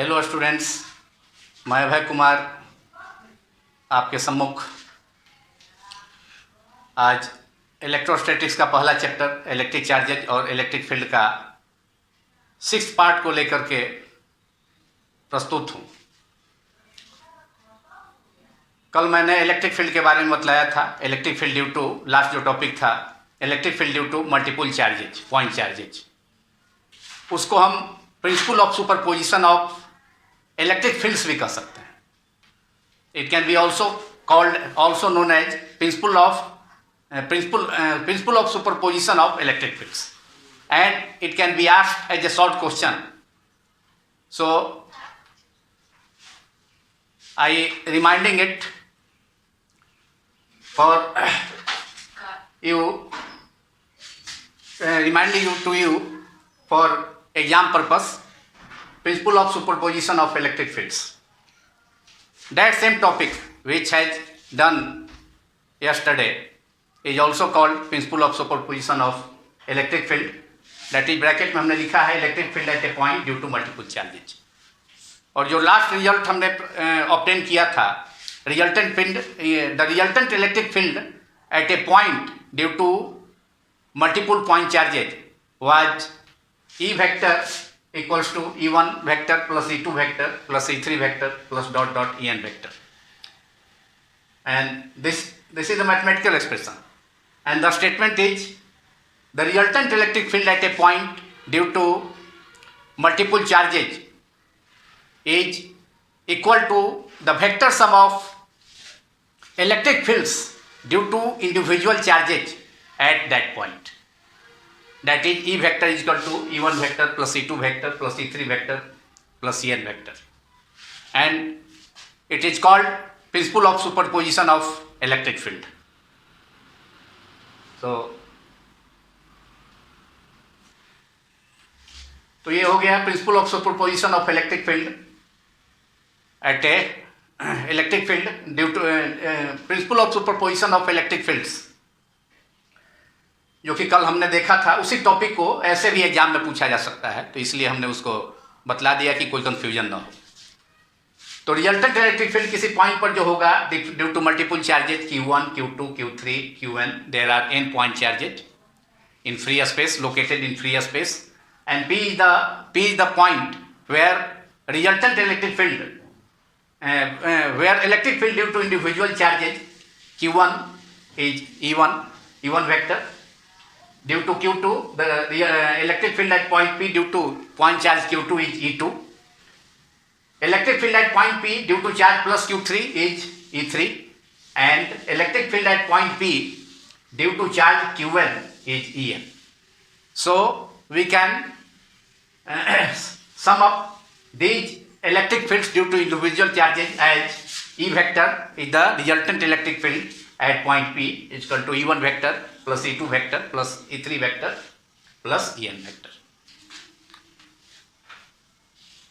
Hello students, मैं अभय कुमार आपके सम्मुख आज इलेक्ट्रोस्टैटिक्स का पहला चैप्टर इलेक्ट्रिक चार्जेज और इलेक्ट्रिक फील्ड का 6th पार्ट को लेकर के प्रस्तुत हूँ। कल मैंने इलेक्ट्रिक फील्ड के बारे में बतलाया था। Electric field due to last जो टॉपिक था electric field due to multiple charges, point charges, उसको हम principle of superposition of electric fields भी कह सकते हैं। It can be also known as principle of superposition of electric fields, and it can be asked as a short question. So reminding it for you, reminding you to you for exam purpose, principle of superposition of electric fields. That same topic which has done yesterday is also called principle of superposition of electric field. That is bracket में हमने लिखा है electric field at a point due to multiple charges. और जो last result हमने obtain किया था resultant field, the resultant electric field at a point due to multiple point charges was E vector equals to E1 vector plus E2 vector plus E3 vector plus dot dot En vector. And this is the mathematical expression, and the statement is the resultant electric field at a point due to multiple charges is equal to the vector sum of electric fields due to individual charges at that point. That is E vector is equal to E1 vector plus E2 vector plus E3 vector plus En vector, and it is called principle of superposition of electric field. तो ये हो गया principle of superposition of electric field at a electric field due to principle of superposition of electric fields, जो कि कल हमने देखा था. उसी टॉपिक को ऐसे भी एग्जाम में पूछा जा सकता है, तो इसलिए हमने उसको बतला दिया कि कोई कंफ्यूजन ना हो. तो रिजल्टेंट इलेक्ट्रिक फील्ड किसी पॉइंट पर जो होगा due to multiple charges Q1, Q2, Q3, Qn, there are n point charges in free space, located in free space, and P is the point where resultant electric field where electric field due to individual charges Q1 is E1 vector, due to Q2 the electric field at point P due to point charge Q2 is E2, electric field at point P due to charge plus Q3 is E3, and electric field at point P due to charge Qn is En. So we can sum up these electric fields due to individual charges as E vector is the resultant electric field at point P is equal to E1 vector plus E2 vector plus E3 vector plus En vector.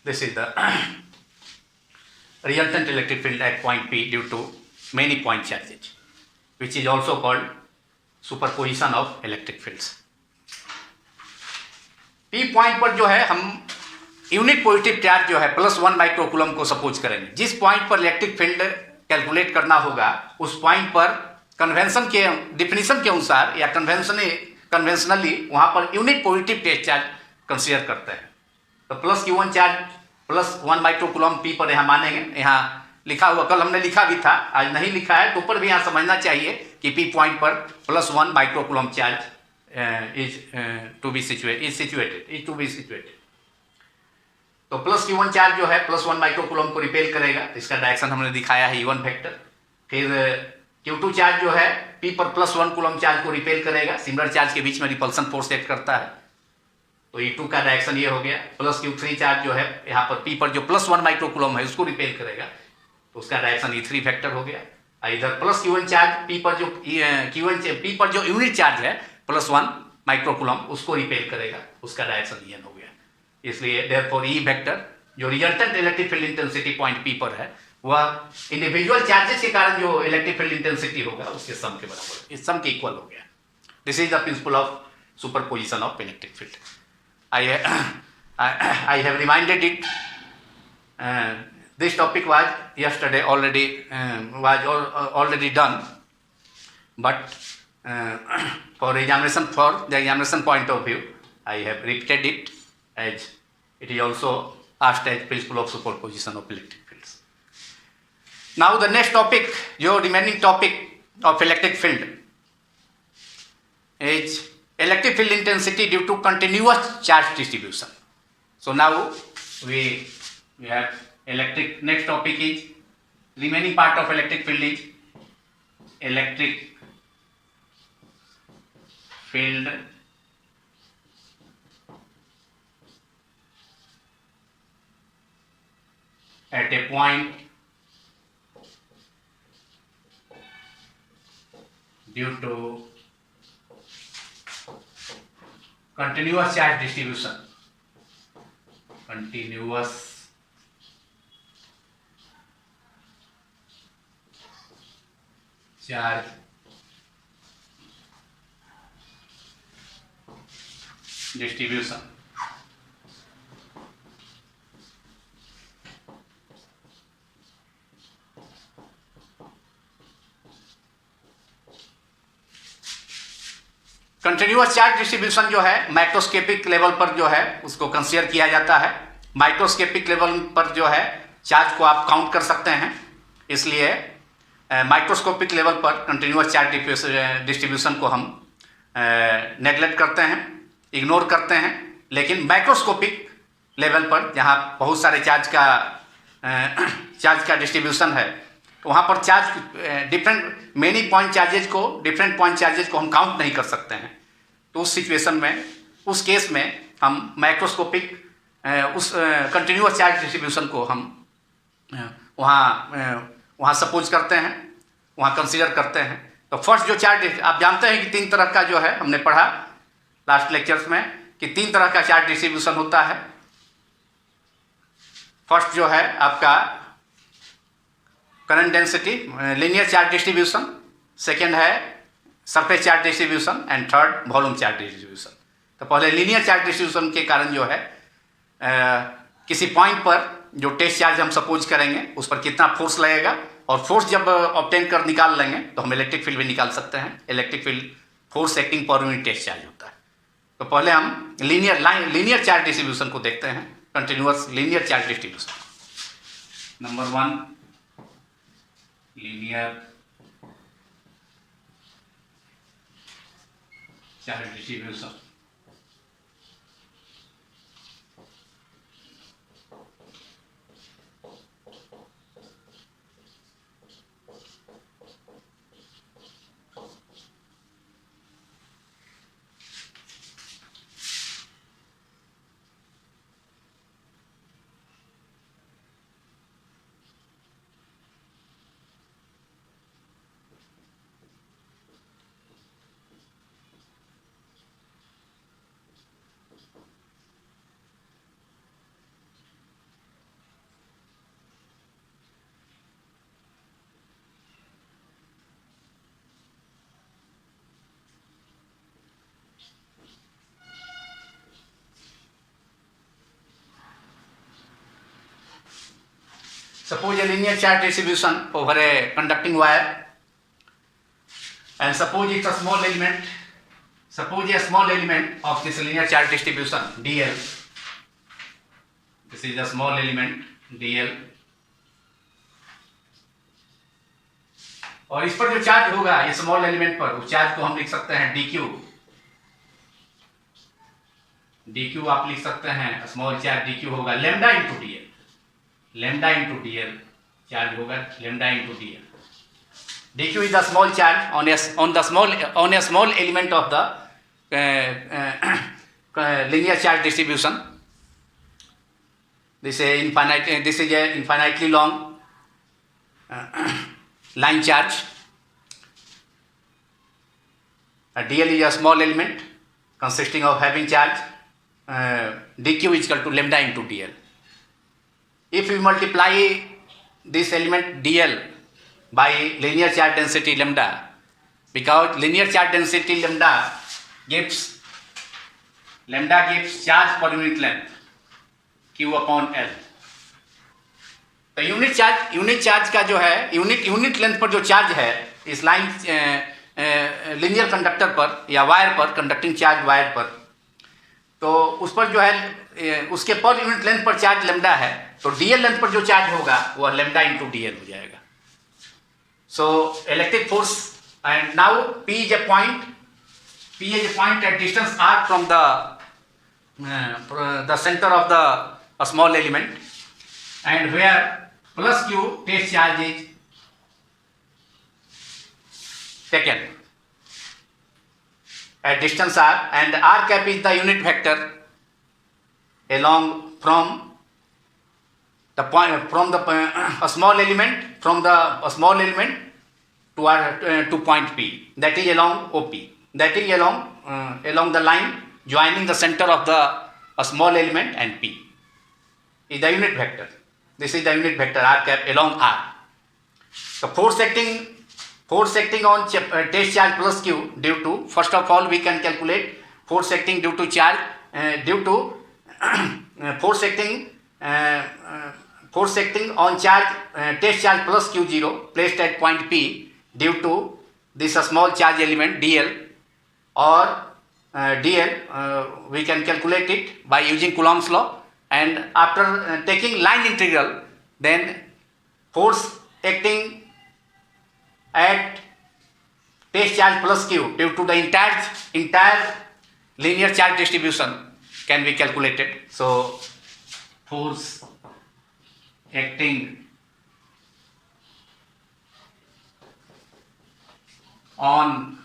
This is the resultant electric field at point P due to many point charges, which is also called superposition of electric fields. P point पर जो है हम unit positive charge जो है +1 microcoulomb को suppose करेंगे. जिस point पर इलेक्ट्रिक फील्ड कैलकुलेट करना होगा उस पॉइंट पर कन्वेंशन के डिफिनीशन के अनुसार या कन्वेंशनली वहाँ पर unit positive test charge consider करते हैं. तो +Q1 चार्ज +1 माइक्रोकूलम P पर यहाँ मानेंगे. यहाँ लिखा हुआ कल हमने लिखा भी था, आज नहीं लिखा है तो ऊपर भी यहाँ समझना चाहिए कि P पॉइंट पर +1 microcoulomb charge is to be situated. तो +Q1 चार्ज जो है +1 माइक्रोकूलम को रिपेल करेगा. इसका डायरेक्शन हमने दिखाया है E1 वेक्टर. फिर Q2 चार्ज जो है P पर +1 कूलम चार्ज को रिपेल करेगा. सिमिलर चार्ज के बीच में रिपल्सन फोर्स एक्ट करता है, तो E2 का डायरेक्शन ये हो गया. +Q3 चार्ज जो है यहाँ पर P पर जो +1 माइक्रोकूलम है उसको रिपेल करेगा, तो उसका डायरेक्शन E3 वेक्टर हो गया. इधर +Q1 चार्ज P पर जो यूनिट चार्ज है +1 माइक्रोकूलम उसको रिपेल करेगा, उसका डायरेक्शन En हो गया. इसलिए देयरफॉर E वेक्टर जो resultant electric field intensity point P पर है वह इंडिविजुअल चार्जेस के कारण जो इलेक्ट्रिक फील्ड इंटेंसिटी होगा उसके सम के बराबर, इस सम के इक्वल हो गया. This is the principal of superposition of electric field. I have reminded it this topic was yesterday already already done, but for the examination point of view, I have repeated it, as it is also asked as principle of superposition of electric fields. Now the next topic, your remaining topic of electric field, is electric field intensity due to continuous charge distribution. So now we have electric. Next topic is remaining part of electric field is electric field at a point due to continuous charge distribution. Continuous charge distribution. Continuous charge distribution जो है microscopic level पर जो है उसको consider किया जाता है. Microscopic level पर जो है चार्ज को आप काउंट कर सकते हैं, इसलिए माइक्रोस्कोपिक लेवल पर कंटिन्यूअस चार्ज डिस्ट्रीब्यूशन को हम नेगलेक्ट करते हैं, इग्नोर करते हैं. लेकिन माइक्रोस्कोपिक लेवल पर जहाँ बहुत सारे चार्ज का डिस्ट्रीब्यूशन है, तो वहाँ पर charge different different point charges को हम काउंट नहीं कर सकते हैं. तो उस सिचुएशन में, उस केस में हम माइक्रोस्कोपिक उस कंटिन्यूअस चार्ज डिस्ट्रीब्यूशन को हम वहाँ सपोज करते हैं, वहाँ कंसीडर करते हैं. तो फर्स्ट जो चार्ज, आप जानते हैं कि 3 तरह का जो है, हमने पढ़ा लास्ट लेक्चर्स में कि 3 तरह का चार्ज डिस्ट्रीब्यूशन होता है. फर्स्ट जो है आपका current density linear charge distribution, second है surface charge distribution and third volume charge distribution. तो पहले लीनियर चार्ज डिस्ट्रीब्यूशन के कारण जो है किसी पॉइंट पर जो टेस्ट चार्ज हम सपोज करेंगे उस पर कितना फोर्स लगेगा, और फोर्स जब ऑब्टेन कर निकाल लेंगे तो हम इलेक्ट्रिक फील्ड भी निकाल सकते हैं. इलेक्ट्रिक फील्ड फोर्स एक्टिंग पर यूनिट टेस्ट चार्ज होता है. तो पहले हम लीनियर चार्ज डिस्ट्रीब्यूशन को देखते हैं, continuous linear charge distribution. Number 1 linear charge distribution. Suppose a linear charge distribution over a conducting wire, and suppose it's a small element. Suppose a small element of this linear charge distribution dl. This is a small element dl. और इस पर जो charge होगा ये small element पर, उस charge को हम लिख सकते हैं dq. dq आप लिख सकते हैं, स्मॉल चार्ज dq होगा lambda into dl. Lambda into dl charge होगा lambda into dl. dq is the small charge on a small element of the linear charge distribution. This is a infinitely long line charge. dl is a small element consisting of having charge dq is equal to lambda into dl. If we multiply this element dl by linear charge density lambda, because linear charge density lambda gives charge per unit length q upon l. तो unit charge का जो है unit length पर जो charge है इस line linear conductor पर या वायर पर, कंडक्टिंग चार्ज वायर पर, तो उस पर जो है उसके पर यूनिट लेंथ पर चार्ज लेमडा है, तो डीएल लेंथ पर जो चार्ज होगा वह लेमडा इंटू डीएल हो जाएगा. So electric force and now P is a point at distance r from the center of the small element, and where plus q test charge is taken at distance r, and r cap is the unit vector along from the point from the a small element to point P, that is along OP, that is along the line joining the center of a small element and P is the unit vector. This is the unit vector r cap along R. The force acting on test charge plus Q due to, first of all we can calculate force acting due to charge force acting on charge test charge plus Q0 placed at point P due to this small charge element dl, or dl we can calculate it by using Coulomb's law, and after taking line integral, then force acting at test charge plus Q due to the entire linear charge distribution can be calculated. So force acting on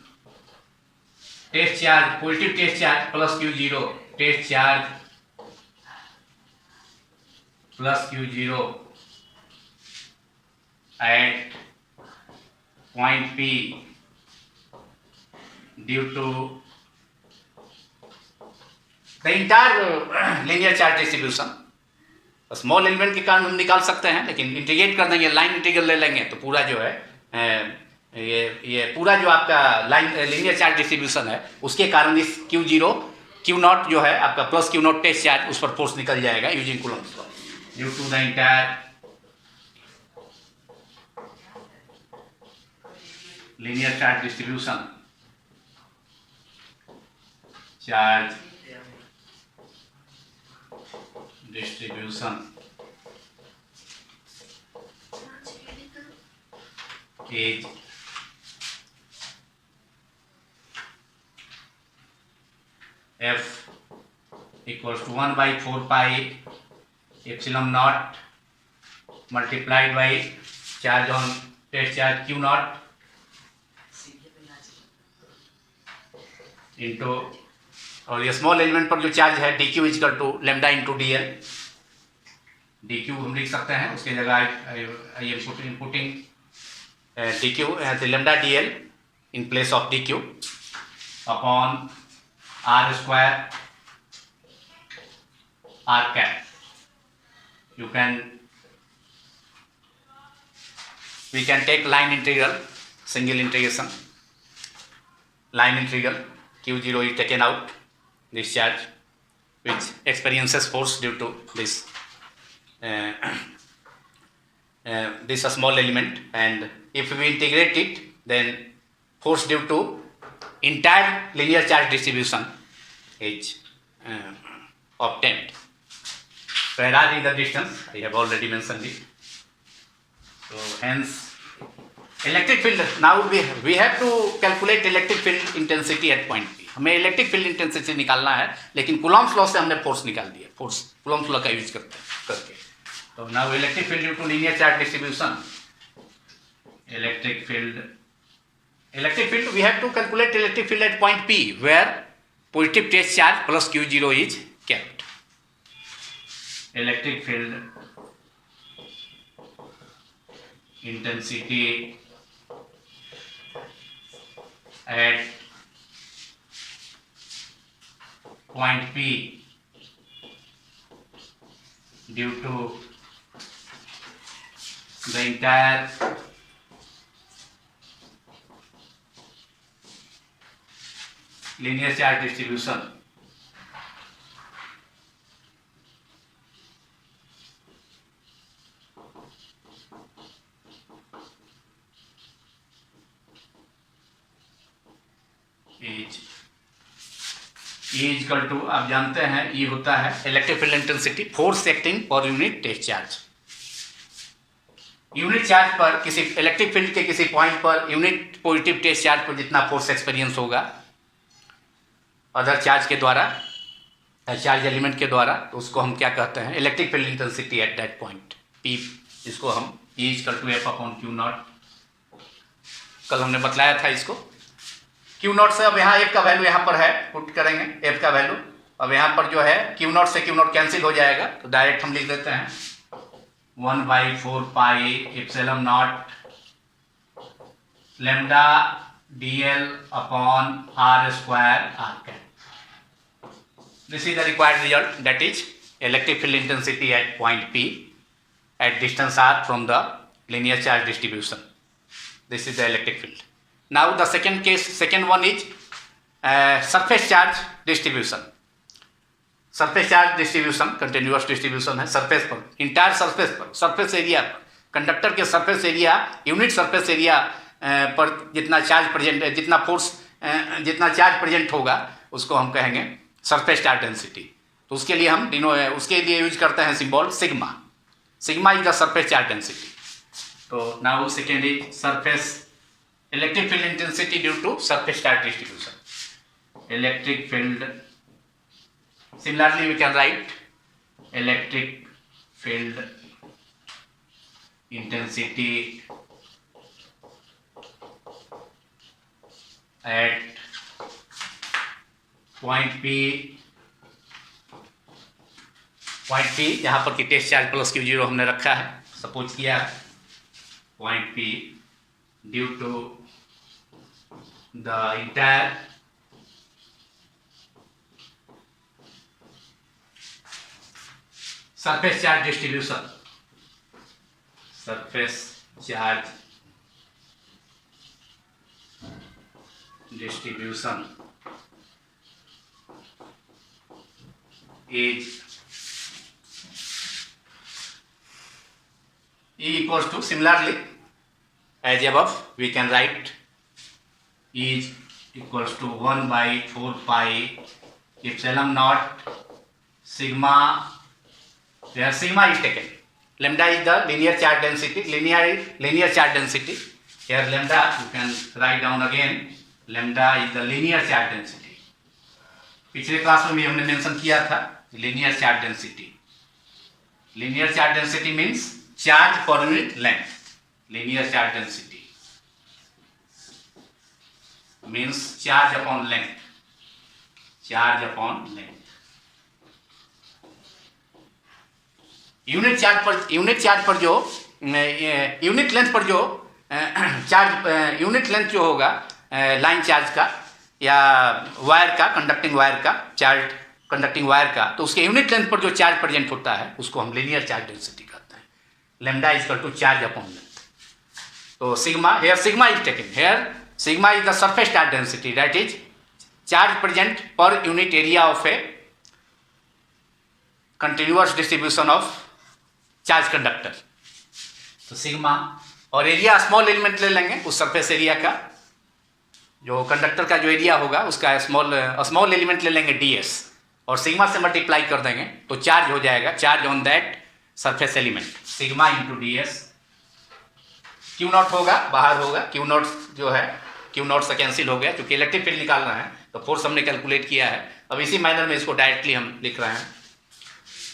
test charge, positive test charge plus Q0, test charge plus Q0 at point P due to the entire linear charge distribution. Small element के कारण हम निकाल सकते हैं, लेकिन integrate कर देंगे, line integral ले लेंगे तो पूरा जो है ये पूरा जो आपका लाइन लीनियर चार्ज डिस्ट्रीब्यूशन है उसके कारण इस Q0 जो है आपका प्लस Q0 टेस्ट चार्ज, उस पर फोर्स निकल जाएगा using Coulomb's law due to the entire linear charge distribution is F equals to 1 by 4 pi epsilon naught multiplied by charge on test charge Q0 into, और ये small element पर जो charge है dq equal to lambda into dl. dq हम लिख सकते हैं, उसके जगह I am putting dq as lambda dl in place of dq upon r square r cap. We can take line integral, single integration, line integral Q0 is taken out, this charge which experiences force due to this this small element, and if we integrate it, then force due to entire linear charge distribution is obtained. Where r is the distance, I have already mentioned it. So hence electric field, now we have to calculate electric field intensity at point P. हमें electric field intensity निकालना है, लेकिन Coulomb's law से हमने force निकाल दिया, force Coulomb's law का use करके. तो now electric field due to linear charge distribution, electric field we have to calculate electric field at point P where positive test charge plus Q0 is kept. Electric field intensity at point P due to the entire linear charge distribution as equal to, आप जानते हैं ये होता है electric field intensity, force acting पर unit test charge. Unit charge पर किसी electric field के किसी पॉइंट पर यूनिट पॉजिटिव टेस्ट चार्ज पर जितना फोर्स एक्सपीरियंस होगा अदर चार्ज के द्वारा, चार्ज एलिमेंट के द्वारा, तो उसको हम क्या कहते हैं, electric field intensity at that point P. इसको हम E equal to F upon Q naught, कल हमने बतलाया था इसको। क्यू नॉट से अब यहाँ एफ का वैल्यू यहाँ पर है, पुट करेंगे एफ का वैल्यू। अब यहाँ पर जो है क्यू नॉट से क्यू नॉट कैंसिल हो जाएगा, तो डायरेक्ट हम लिख देते हैं 1/4 pi epsilon not lambda dl upon r square r cap. This is the required result, that is electric field intensity at point P at distance r from the linear charge distribution. This is the electric field. Now the second one is surface charge distribution. Surface charge distribution continuous distribution है surface पर, entire surface पर, surface area पर, conductor के surface area, unit surface area पर जितना charge present, जितना force, जितना charge present होगा उसको हम कहेंगे सरफेस चार्ज डेंसिटी। तो उसके लिए हम उसके लिए यूज करते हैं symbol sigma. Sigma is the surface charge density. तो now second is surface electric field intensity due to surface charge distribution. Electric field, similarly we can write electric field intensity at point P जहाँ पर कि test charge plus Q0 हमने रखा है, suppose किया point P due to the entire surface charge distribution, surface charge distribution is E equals to, similarly as above we can write E is equals to 1/4 pi epsilon naught sigma. Where sigma is taken, lambda is the linear charge density, linear charge density. Here lambda you can write down again, lambda is the linear charge density. पिछले class में भी हमने mention किया था linear charge density. Linear charge density means charge per unit length. Linear charge density means charge upon length. Charge upon length. Unit charge पर जो unit length पर जो चार्ज, यूनिट लेंथ जो होगा लाइन चार्ज का या वायर का, conducting wire का, चार्ज कंडक्टिंग वायर का, तो उसके यूनिट लेंथ पर जो चार्ज प्रेजेंट होता है उसको हम लीनियर चार्ज डेंसिटी कहते हैं। Lambda is equal to charge upon length. तो sigma, here sigma is taken, here sigma is the surface charge density, that is charge present per unit area of a continuous distribution of charge conductor. तो sigma, और area small element ले लेंगे उस surface area का, जो conductor का जो area होगा उसका स्मॉल एलिमेंट ले लेंगे ds, और सिग्मा से मल्टीप्लाई कर देंगे तो चार्ज हो जाएगा, charge on that surface element, sigma into ds। Q not होगा, बाहर होगा, क्यू नॉट जो है क्यू नॉट से कैंसिल हो गया क्योंकि इलेक्ट्रिक फील्ड निकालना है, तो फोर्स हमने कैलकुलेट किया है। अब इसी मैनर में इसको डायरेक्टली हम लिख रहे हैं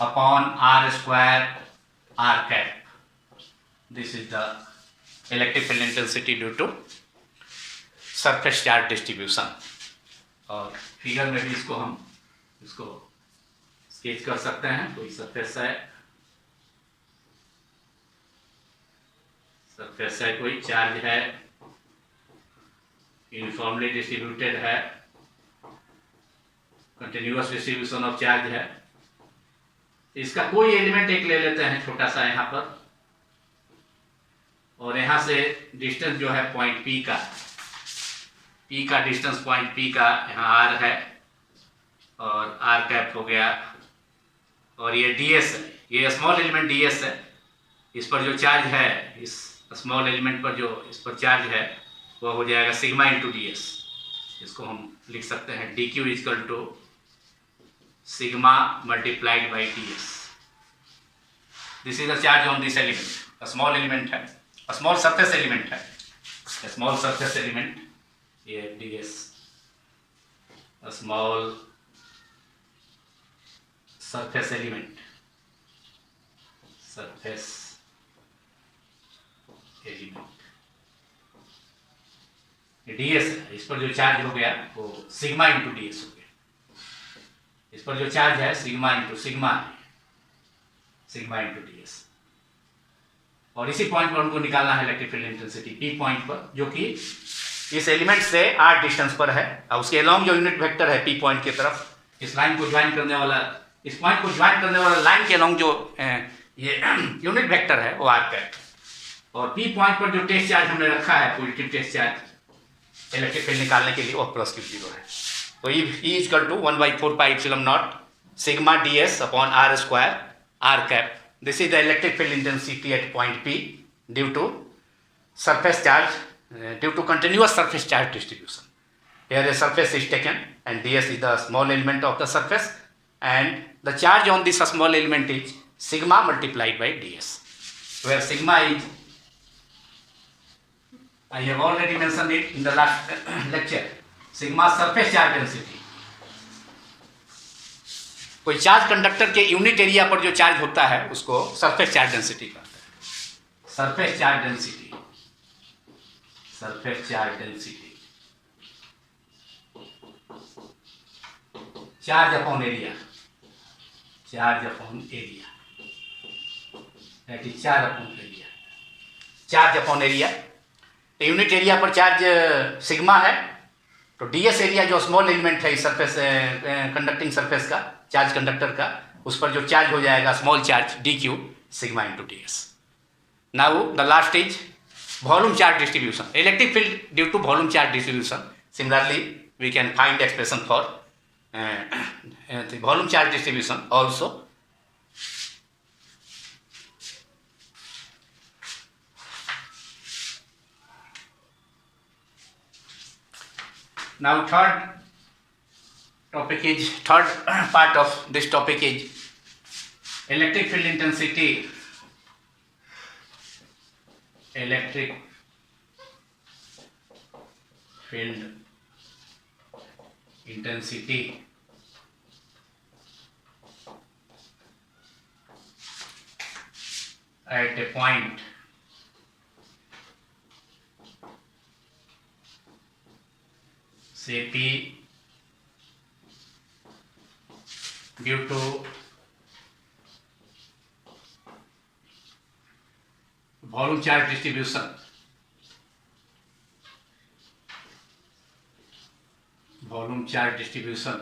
upon r square r cap. This is the electric field intensity due to surface charge distribution. और फिगर में भी इसको हम स्केच कर सकते हैं। कोई सरफेस है, कोई चार्ज है, यूनिफॉर्मली डिस्ट्रीब्यूटेड है, कंटिन्यूअस डिस्ट्रीब्यूशन ऑफ चार्ज है। इसका कोई एलिमेंट एक ले लेते हैं छोटा सा यहाँ पर, और यहाँ से डिस्टेंस जो है पॉइंट P का डिस्टेंस पॉइंट P का यहाँ r है और r कैप हो गया, और ये ds है, ये स्मॉल एलिमेंट ds है। इस पर जो चार्ज है, इस स्मॉल एलिमेंट पर जो इस पर चार्ज है वो हो जाएगा सिग्मा इंटू ds। इसको हम लिख सकते हैं d q equal to sigma multiplied by d s. This is the charge on this element, small element है, स्मॉल सरफेस एलिमेंट है, स्मॉल सरफेस एलिमेंट, ये d s, small surface element, surface element ds है। इस पर जो charge हो गया वो सिग्मा इंटू ds हो गया। इस पर जो चार्ज है सिग्मा इंटू सिग्मा है, सिग्मा इंटू ds। और इसी पॉइंट पर उनको निकालना है electric field intensity p point पर, जो कि इस एलिमेंट से r डिस्टेंस पर है, और उसके अलोंग जो यूनिट वेक्टर है p पॉइंट की तरफ, इस लाइन को ज्वाइन करने वाला, इस पॉइंट को ज्वाइन करने वाला लाइन के अलोंग जो ये यूनिट वेक्टर है वो r है। और p पॉइंट पर जो टेस्ट चार्ज हमने रखा है, positive test charge electric field निकालने के लिए, वो प्लस क्यू 0 है। तो E equal to 1/4 pi epsilon naught sigma ds upon r square r cap. This is the electric field intensity at point P due to surface charge, due to continuous surface charge distribution. Here a surface is taken and ds is the small element of the surface, and the charge on this small element is sigma multiplied by ds, where sigma is, I have already mentioned it in the last lecture, sigma surface charge density. कोई charge conductor के unit area पर जो charge होता है उसको surface charge density कहते हैं। Surface charge density, surface charge density, charge upon area, charge upon area, that is charge upon area, charge upon area. Unit area पर चार्ज सिग्मा है, तो डीएस एरिया जो स्मॉल एलिमेंट है इस surface conducting surface का, charge conductor का, उस पर जो चार्ज हो जाएगा small charge D Q sigma into D S. Now the last is volume charge distribution, electric field due to volume charge distribution. Similarly we can find expression for the volume charge distribution also. Now third part of this topic is electric field intensity, electric field intensity at a point say P due to volume charge distribution, volume charge distribution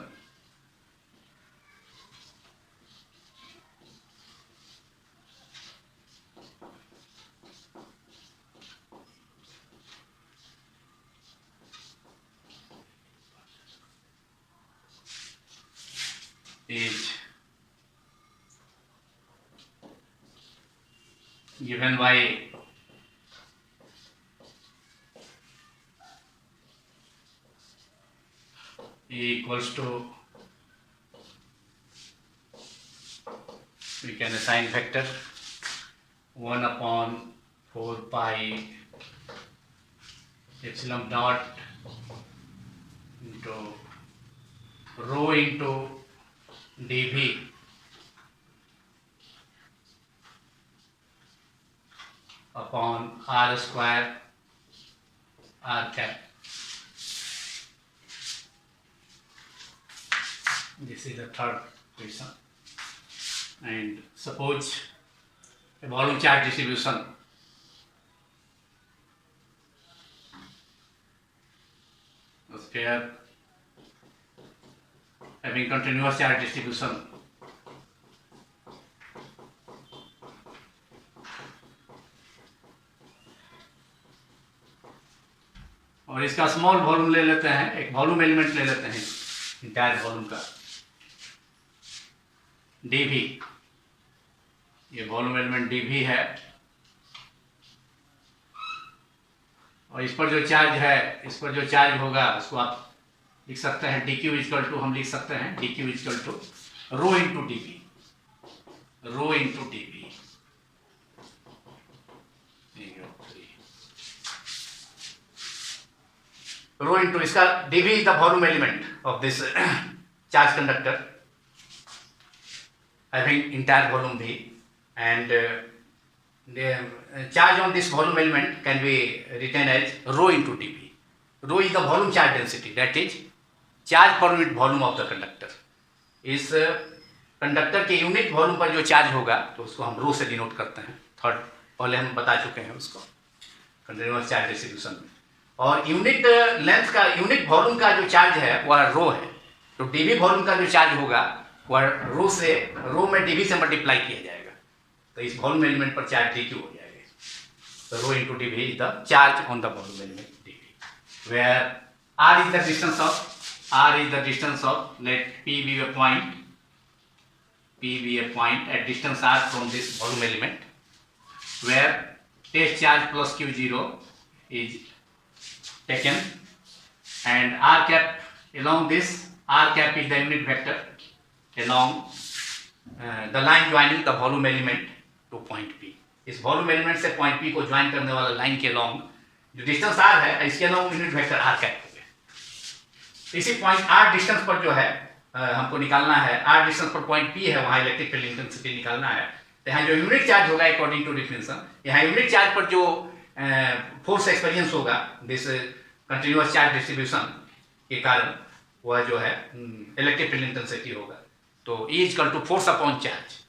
is given by E equals to, we can assign vector 1/4 pi epsilon dot into rho into dv upon r square r cap. This is the third question, and suppose a volume charge distribution a sphere having continuous charge distribution और इसका small volume ले लेते हैं, एक volume element ले लेते हैं entire volume का dv, ये वॉल्यूम एलिमेंट dv है, और इस पर जो चार्ज है, इस पर जो चार्ज होगा उसको आप लिख सकते हैं डी क्यू इजकल टू, हम लिख सकते हैं d q equal to rho into d v, rho into d v. Rho into इसका dv is the volume element of this charge conductor having entire volume V, and the charge on this volume element can be written as rho into dV. Rho is the volume charge density, that is charge per unit volume of the conductor. इस conductor के unit volume पर जो charge होगा तो उसको हम रो से denote करते हैं। थर्ड पहले हम बता चुके हैं उसको कंटिन्यूअस चार्ज डिस्ट्रीब्यूशन में। और यूनिट लेंथ का, यूनिट वॉल्यूम का जो चार्ज है वह रो है, तो डीवी वॉल्यूम का जो चार्ज होगा वह रो से, रो में डीवी से मल्टीप्लाई किया जाएगा, तो इस वॉल्यूम एलिमेंट पर चार्ज डी क्यू हो जाएगा। तो rho into DV is the charge on the volume element DV, where R is the distance of, r is the distance of, let p be a point, p be a point at distance r from this volume element, where test charge plus q0 is taken, and r cap along this, r cap is the unit vector along the line joining the volume element to point p. इस volume element से point p को join करने वाला line के along जो distance r है, इसके along unit vector r cap। इसी पॉइंट आर डिस्टेंस पर जो है हमको निकालना है, आर डिस्टेंस पर पॉइंट पी है, वहाँ इलेक्ट्रिक फील्ड इंटेंसिटी निकालना है। तो यहाँ जो यूनिट चार्ज होगा अकॉर्डिंग टू डिफिनेशन, यहाँ यूनिट चार्ज पर जो फोर्स एक्सपीरियंस होगा दिस कंटिन्यूअस चार्ज डिस्ट्रीब्यूशन के कारण वह जो है इलेक्ट्रिक फील्ड इंटेंसिटी होगा। तो E equal to force upon charge,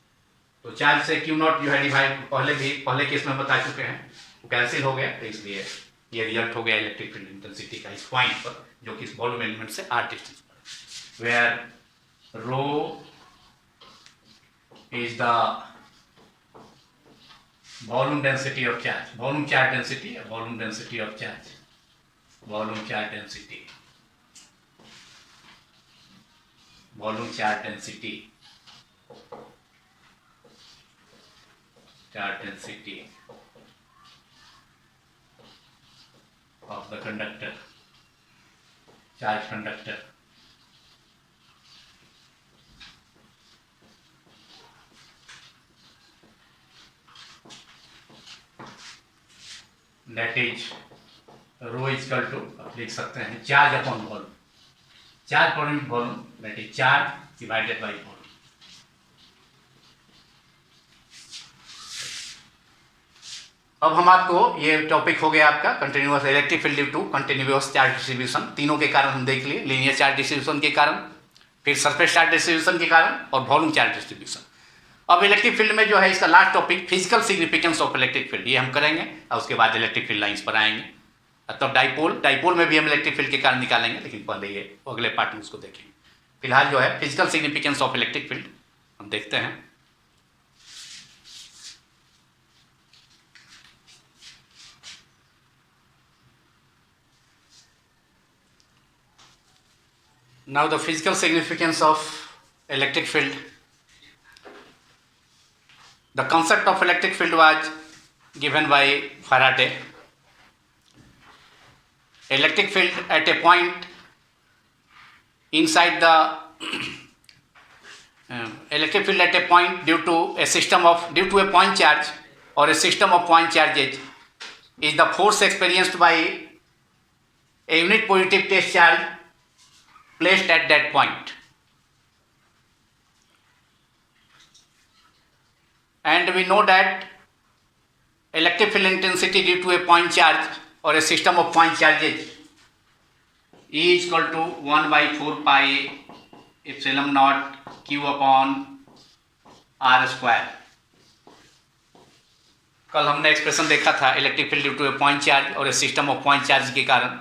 तो चार्ज से क्यू नॉट जो है डिवाइड, पहले केस में बता चुके हैं, वो कैंसिल हो गया, तो इसलिए ये रिजल्ट हो गया इलेक्ट्रिक फील्ड इंटेंसिटी का इस पॉइंट पर, जो कि इस वॉल्यूम एलिमेंट से आर डिस्टेंस पर, where rho is the volume density of charge, volume charge density, volume density of charge, volume charge density, volume charge density, charge density of the conductor, charge conductor, that is rho is equal to, आप लिख सकते हैं charge upon volume, charge per unit volume, that is charge divided by volume. अब हम आपको, ये topic हो गया आपका continuous electric field due to continuous charge distribution, तीनों के कारण हम देख लिए, लीनियर चार्ज डिस्ट्रीब्यूशन के कारण, फिर सरफेस चार्ज डिस्ट्रीब्यूशन के कारण, और वॉल्यूम चार्ज डिस्ट्रीब्यूशन। अब इलेक्ट्रिक फील्ड में जो है इसका last topic physical significance of electric field, ये हम करेंगे, और उसके बाद इलेक्ट्रिक फील्ड लाइंस पर आएंगे। तब डाइपोल में भी हम इलेक्ट्रिक फील्ड के कारण निकालेंगे, लेकिन पहले ये अगले पार्ट में उसको देखेंगे। फिलहाल जो है physical significance of electric field हम देखते हैं। Now the physical significance of electric field. The concept of electric field was given by Faraday. Electric field at a point inside the electric field at a point due to a point charge or a system of point charges is the force experienced by a unit positive test charge placed at that point, and we know that electric field intensity due to a point charge or a system of point charges E is equal to 1 by 4 pi epsilon naught q upon r square। कल हमने expression देखा था electric field due to a point charge और a system of point charge के कारण।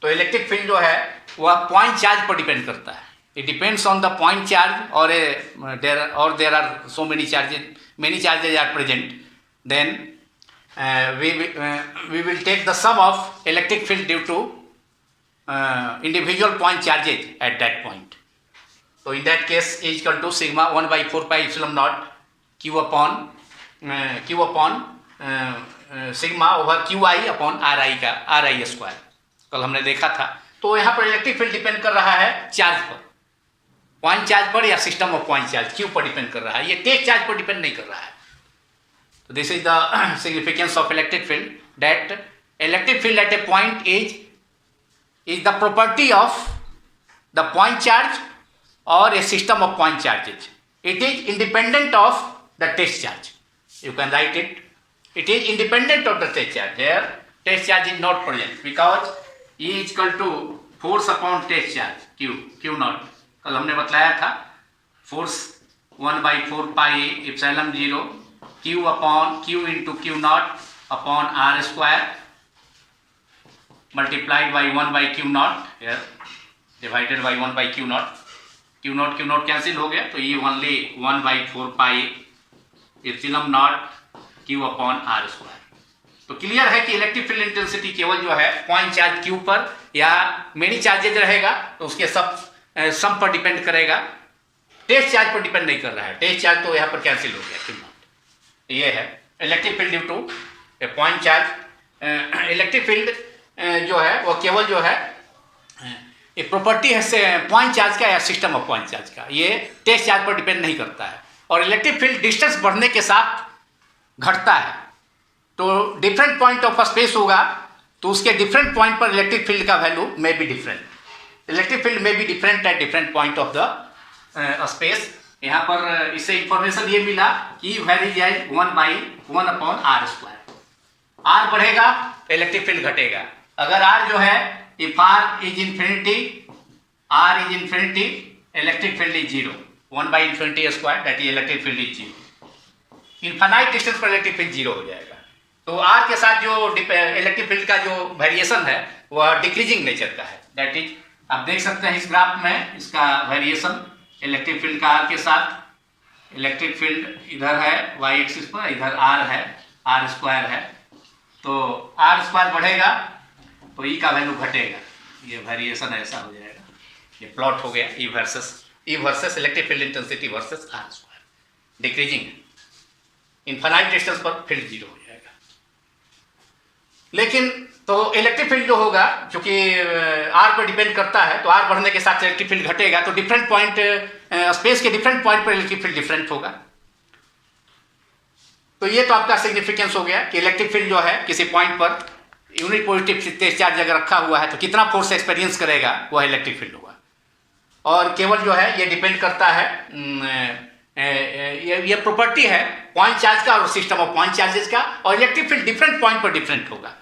तो electric field जो है वह पॉइंट चार्ज पर डिपेंड करता है, it depends on the point charge, और there are so many charges are present, then we will take the sum of electric field due to individual point charges at that point. So in that case is equal to sigma 1 by 4 pi epsilon naught q upon sigma over qi upon ri का ri square. कल हमने देखा था तो यहाँ पर electric field depend कर रहा है चार्ज पर, पॉइंट चार्ज पर या system of point charge Q पर डिपेंड कर रहा है, ये टेस्ट चार्ज पर डिपेंड नहीं कर रहा है। तो this is the significance of electric field, that electric field at a point is the property of the point charge or a system of point charges. It is independent of the test charge. You can write it. It is independent of the test charge. Here, test charge is not present because E is equal to force upon test charge Q naught. कल हमने बताया था force 1/4 pi epsilon 0 Q upon Q into Q naught upon R square multiplied by 1 by Q naught here divided by 1 by Q naught. Q naught cancel हो गया, तो ये only 1/4 pi epsilon naught Q upon R square. तो clear है कि electric field intensity केवल जो है पॉइंट चार्ज Q पर या मेनी चार्जेज रहेगा तो उसके सम पर डिपेंड करेगा, टेस्ट चार्ज पर डिपेंड नहीं कर रहा है। टेस्ट चार्ज तो यहाँ पर कैंसिल हो गया Q naught। ये है electric field due to a point charge. Electric field जो है वो केवल जो है ये प्रॉपर्टी है पॉइंट चार्ज का या सिस्टम ऑफ पॉइंट चार्ज का, ये टेस्ट चार्ज पर डिपेंड नहीं करता है। और इलेक्ट्रिक फील्ड डिस्टेंस बढ़ने के साथ घटता है, तो डिफरेंट पॉइंट ऑफ स्पेस होगा तो उसके डिफरेंट पॉइंट पर इलेक्ट्रिक फील्ड का value may be different. Electric field may be different at different point of the space. यहाँ पर इससे इंफॉर्मेशन ये मिला कि वैल्यू जाए 1/1/r²। आर बढ़ेगा इलेक्ट्रिक फील्ड घटेगा। अगर आर जो है if r is infinity electric field is 0, 1/∞² that is electric field is 0। Infinite distance पर इलेक्ट्रिक फील्ड 0 हो जाएगा। तो आर के साथ जो इलेक्ट्रिक फील्ड का जो वेरिएशन है वह डिक्रीजिंग नेचर का है, दैट इज आप देख सकते हैं इस ग्राफ में इसका वेरिएशन इलेक्ट्रिक फील्ड का आर के साथ। इलेक्ट्रिक फील्ड इधर है y एक्सिस पर, इधर आर है, r² है, तो r² बढ़ेगा तो ई का वैल्यू घटेगा, ये वेरिएशन ऐसा हो जाएगा। ये प्लॉट हो गया E versus electric field intensity versus r², decreasing. Infinite distance पर फील्ड 0 हो जाएगा। लेकिन तो इलेक्ट्रिक फील्ड जो होगा क्योंकि आर पर डिपेंड करता है, तो आर बढ़ने के साथ इलेक्ट्रिक फील्ड घटेगा, तो डिफरेंट पॉइंट स्पेस के डिफरेंट पॉइंट पर इलेक्ट्रिक फील्ड डिफरेंट होगा। तो ये तो आपका सिग्निफिकेंस हो गया कि इलेक्ट्रिक फील्ड जो है किसी पॉइंट पर यूनिट पॉजिटिव टेस्ट चार्ज अगर रखा हुआ है तो कितना फोर्स एक्सपीरियंस करेगा वह इलेक्ट्रिक फील्ड होगा। और केवल जो है ये डिपेंड करता है, ये प्रॉपर्टी है पॉइंट चार्ज का और सिस्टम ऑफ पॉइंट चार्जेस का, और इलेक्ट्रिक फील्ड डिफरेंट पॉइंट पर डिफरेंट होगा।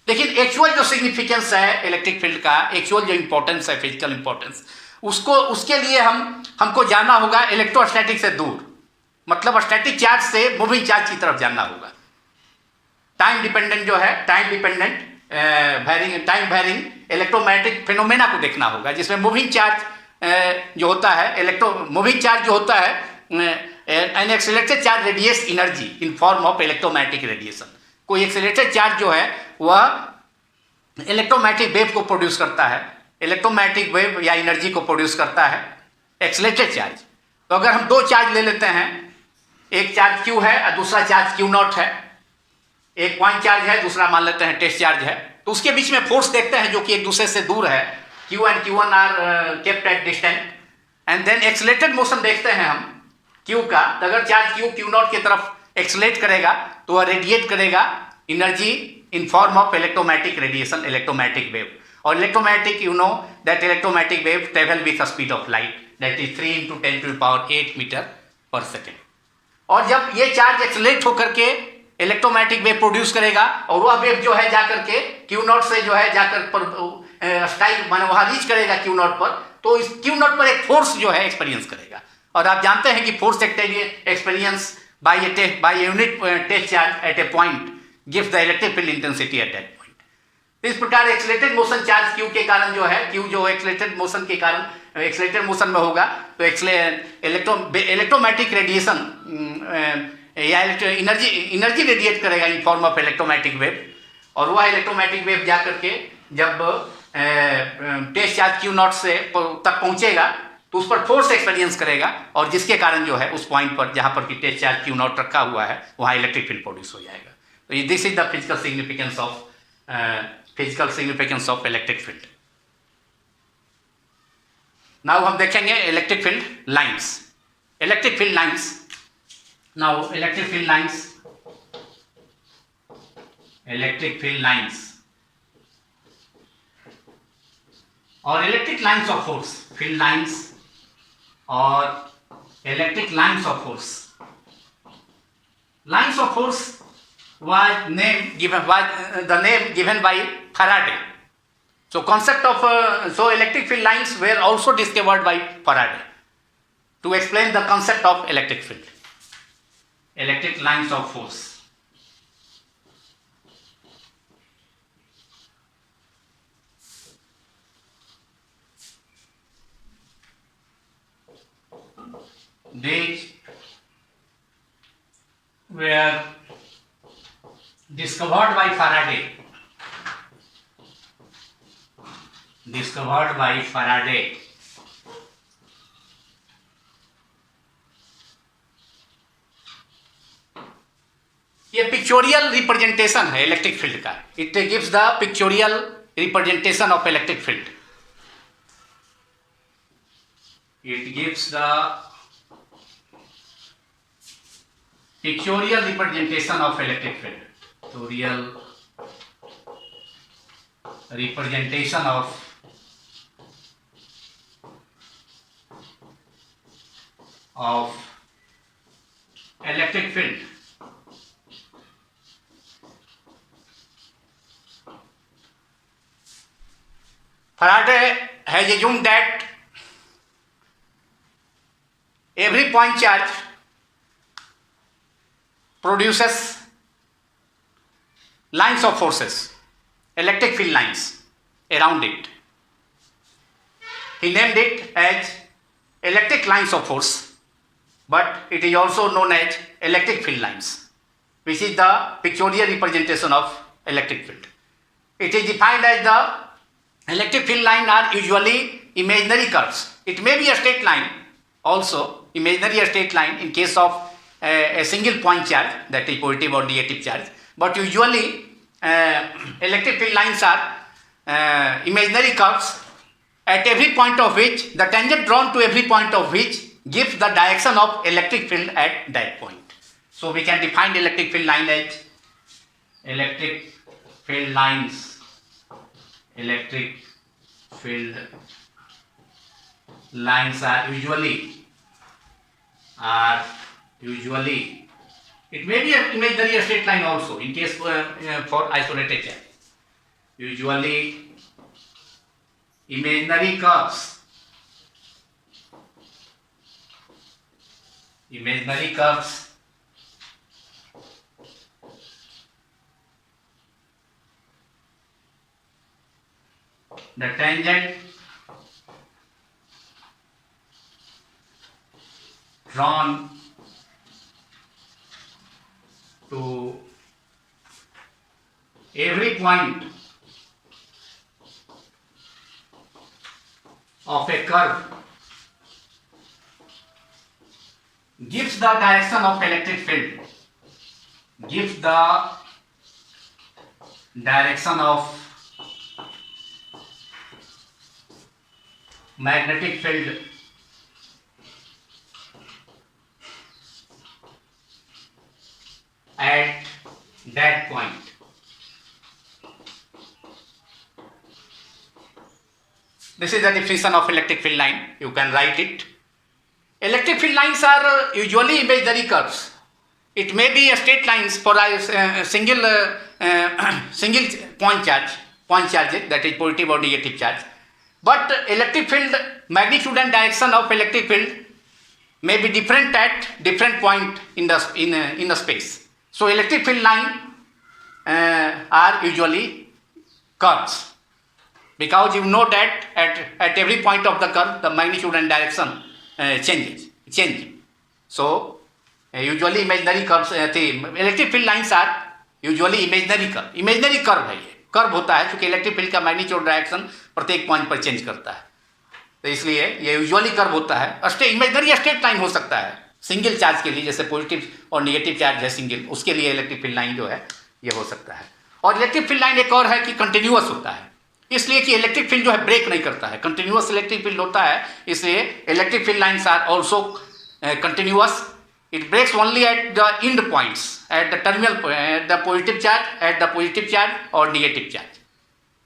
लेकिन एक्चुअल जो सिग्निफिकेंस है इलेक्ट्रिक फील्ड का, एक्चुअल जो इंपॉर्टेंस है फिजिकल इंपॉर्टेंस, उसके लिए हमको जाना होगा इलेक्ट्रोस्टैटिक से दूर, मतलब स्टैटिक चार्ज से मूविंग चार्ज की तरफ जाना होगा। टाइम डिपेंडेंट जो है टाइम वैरिंग इलेक्ट्रोमैग्नेटिक फिनोमेना को देखना होगा, जिसमें मूविंग चार्ज जो होता है मूविंग चार्ज जो होता है N accelerated charge radiates energy in form of electromagnetic radiation. कोई एक्सेलरेटेड चार्ज जो है वह इलेक्ट्रोमैग्नेटिक वेव को प्रोड्यूस करता है, इलेक्ट्रोमैग्नेटिक वेव या एनर्जी को प्रोड्यूस करता है एक्सेलरेटेड चार्ज। तो अगर हम दो चार्ज ले लेते हैं, एक चार्ज Q है और दूसरा चार्ज Q नॉट है, एक पॉइंट चार्ज है दूसरा मान लेते हैं टेस्ट चार्ज है, तो उसके बीच में फोर्स देखते हैं जो कि एक दूसरे से दूर है, Q and Q1 are kept at distant, and then accelerated motion देखते हैं हम Q का। तो अगर चार्ज Q नॉट की तरफ एक्सेलरेट करेगा तो वह रेडिएट करेगा energy in form of electromagnetic radiation, electromagnetic wave. और electromagnetic you know that electromagnetic wave travel with speed of light, that is 3 × 10⁸ metre per second. और जब ये चार्ज एक्सेलरेट होकर के इलेक्ट्रोमैग्नेटिक वेव प्रोड्यूस करेगा और वह वेव जो है जाकर के Q नॉट से जो है जाकर पर स्ट्राइक माने वहाँ रीच करेगा Q नॉट पर, तो इस Q नॉट पर एक फोर्स जो है एक्सपीरियंस करेगा। और आप जानते हैं कि force experience by unit test charge at a point gives the electric field intensity at that point. तो इस प्रकार एक्सेलरेटेड मोशन चार्ज Q के कारण जो है, Q जो एक्सेलरेटेड मोशन के कारण एक्सेलरेटेड मोशन में होगा तो इलेक्ट्रोमैग्नेटिक रेडिएशन या एनर्जी रेडिएट करेगा इन फॉर्म ऑफ इलेक्ट्रोमैग्नेटिक वेव। और वह इलेक्ट्रोमैग्नेटिक वेव जा करके जब टेस्ट चार्ज Q नॉट से तक पहुंचेगा तो उस पर फोर्स एक्सपीरियंस करेगा, और जिसके कारण जो है उस पॉइंट पर जहां पर कि टेस्ट चार्ज Q नॉट रखा हुआ है वहां इलेक्ट्रिक फील्ड प्रोड्यूस हो जाएगा। तो this is the physical significance of electric field. Now हम देखेंगे electric field lines. Electric field lines. Now electric field lines. Electric field lines और electric lines of force. Field lines और electric lines of force. Lines of force was the name given by Faraday. So concept of electric field lines were also discovered by Faraday to explain the concept of electric field. Electric lines of force. These were discovered by Faraday. Discovered by Faraday. ये pictorial representation है electric field का. It gives the pictorial representation of electric field. It gives the pictorial representation of electric field. Pictorial representation of electric field. Faraday has assumed that every point charge produces lines of forces, electric field lines around it. He named it as electric lines of force, but it is also known as electric field lines, which is the pictorial representation of electric field. It is defined as the electric field line are usually imaginary curves. It may be a straight line also, imaginary a straight line in case of a single point charge, that is positive or negative charge, but usually electric field lines are imaginary curves at every point of which the tangent drawn to every point of which gives the direction of electric field at that point. So we can define electric field line as electric field lines. Electric field lines are usually it may be an imaginary straight line also in case for isolated charge. Usually imaginary curves. Imaginary curves the tangent drawn to every point of a curve gives the direction of electric field, gives the direction of magnetic field at that point. This is the definition of electric field line. You can write it. Electric field lines are usually imaginary curves. It may be a straight lines for a single point charge, that is positive or negative charge. But electric field magnitude and direction of electric field may be different at different point in the space. So electric field line are usually curves, because you know that at every point of the curve the magnitude and direction change. So usually imaginary curves, electric field lines are usually imaginary curve. Imaginary curve है, ये curve होता है क्योंकि electric field का magnitude direction प्रत्येक point पर change करता है, तो इसलिए ये यूजुअली कर्व होता है. इमेजिनरी स्ट्रेट लाइन हो सकता है सिंगल चार्ज के लिए, जैसे पॉजिटिव और नेगेटिव चार्ज है सिंगल, उसके लिए इलेक्ट्रिक फील्ड लाइन जो है ये हो सकता है. और इलेक्ट्रिक फील्ड लाइन एक और है कि कंटिन्यूअस होता है. इसलिए कि इलेक्ट्रिक फील्ड जो है ब्रेक नहीं करता है, कंटिन्यूअस इलेक्ट्रिक फील्ड होता है, इसलिए electric field lines are also continuous. It breaks only at the end points, at the terminal, at the positive charge or negative charge.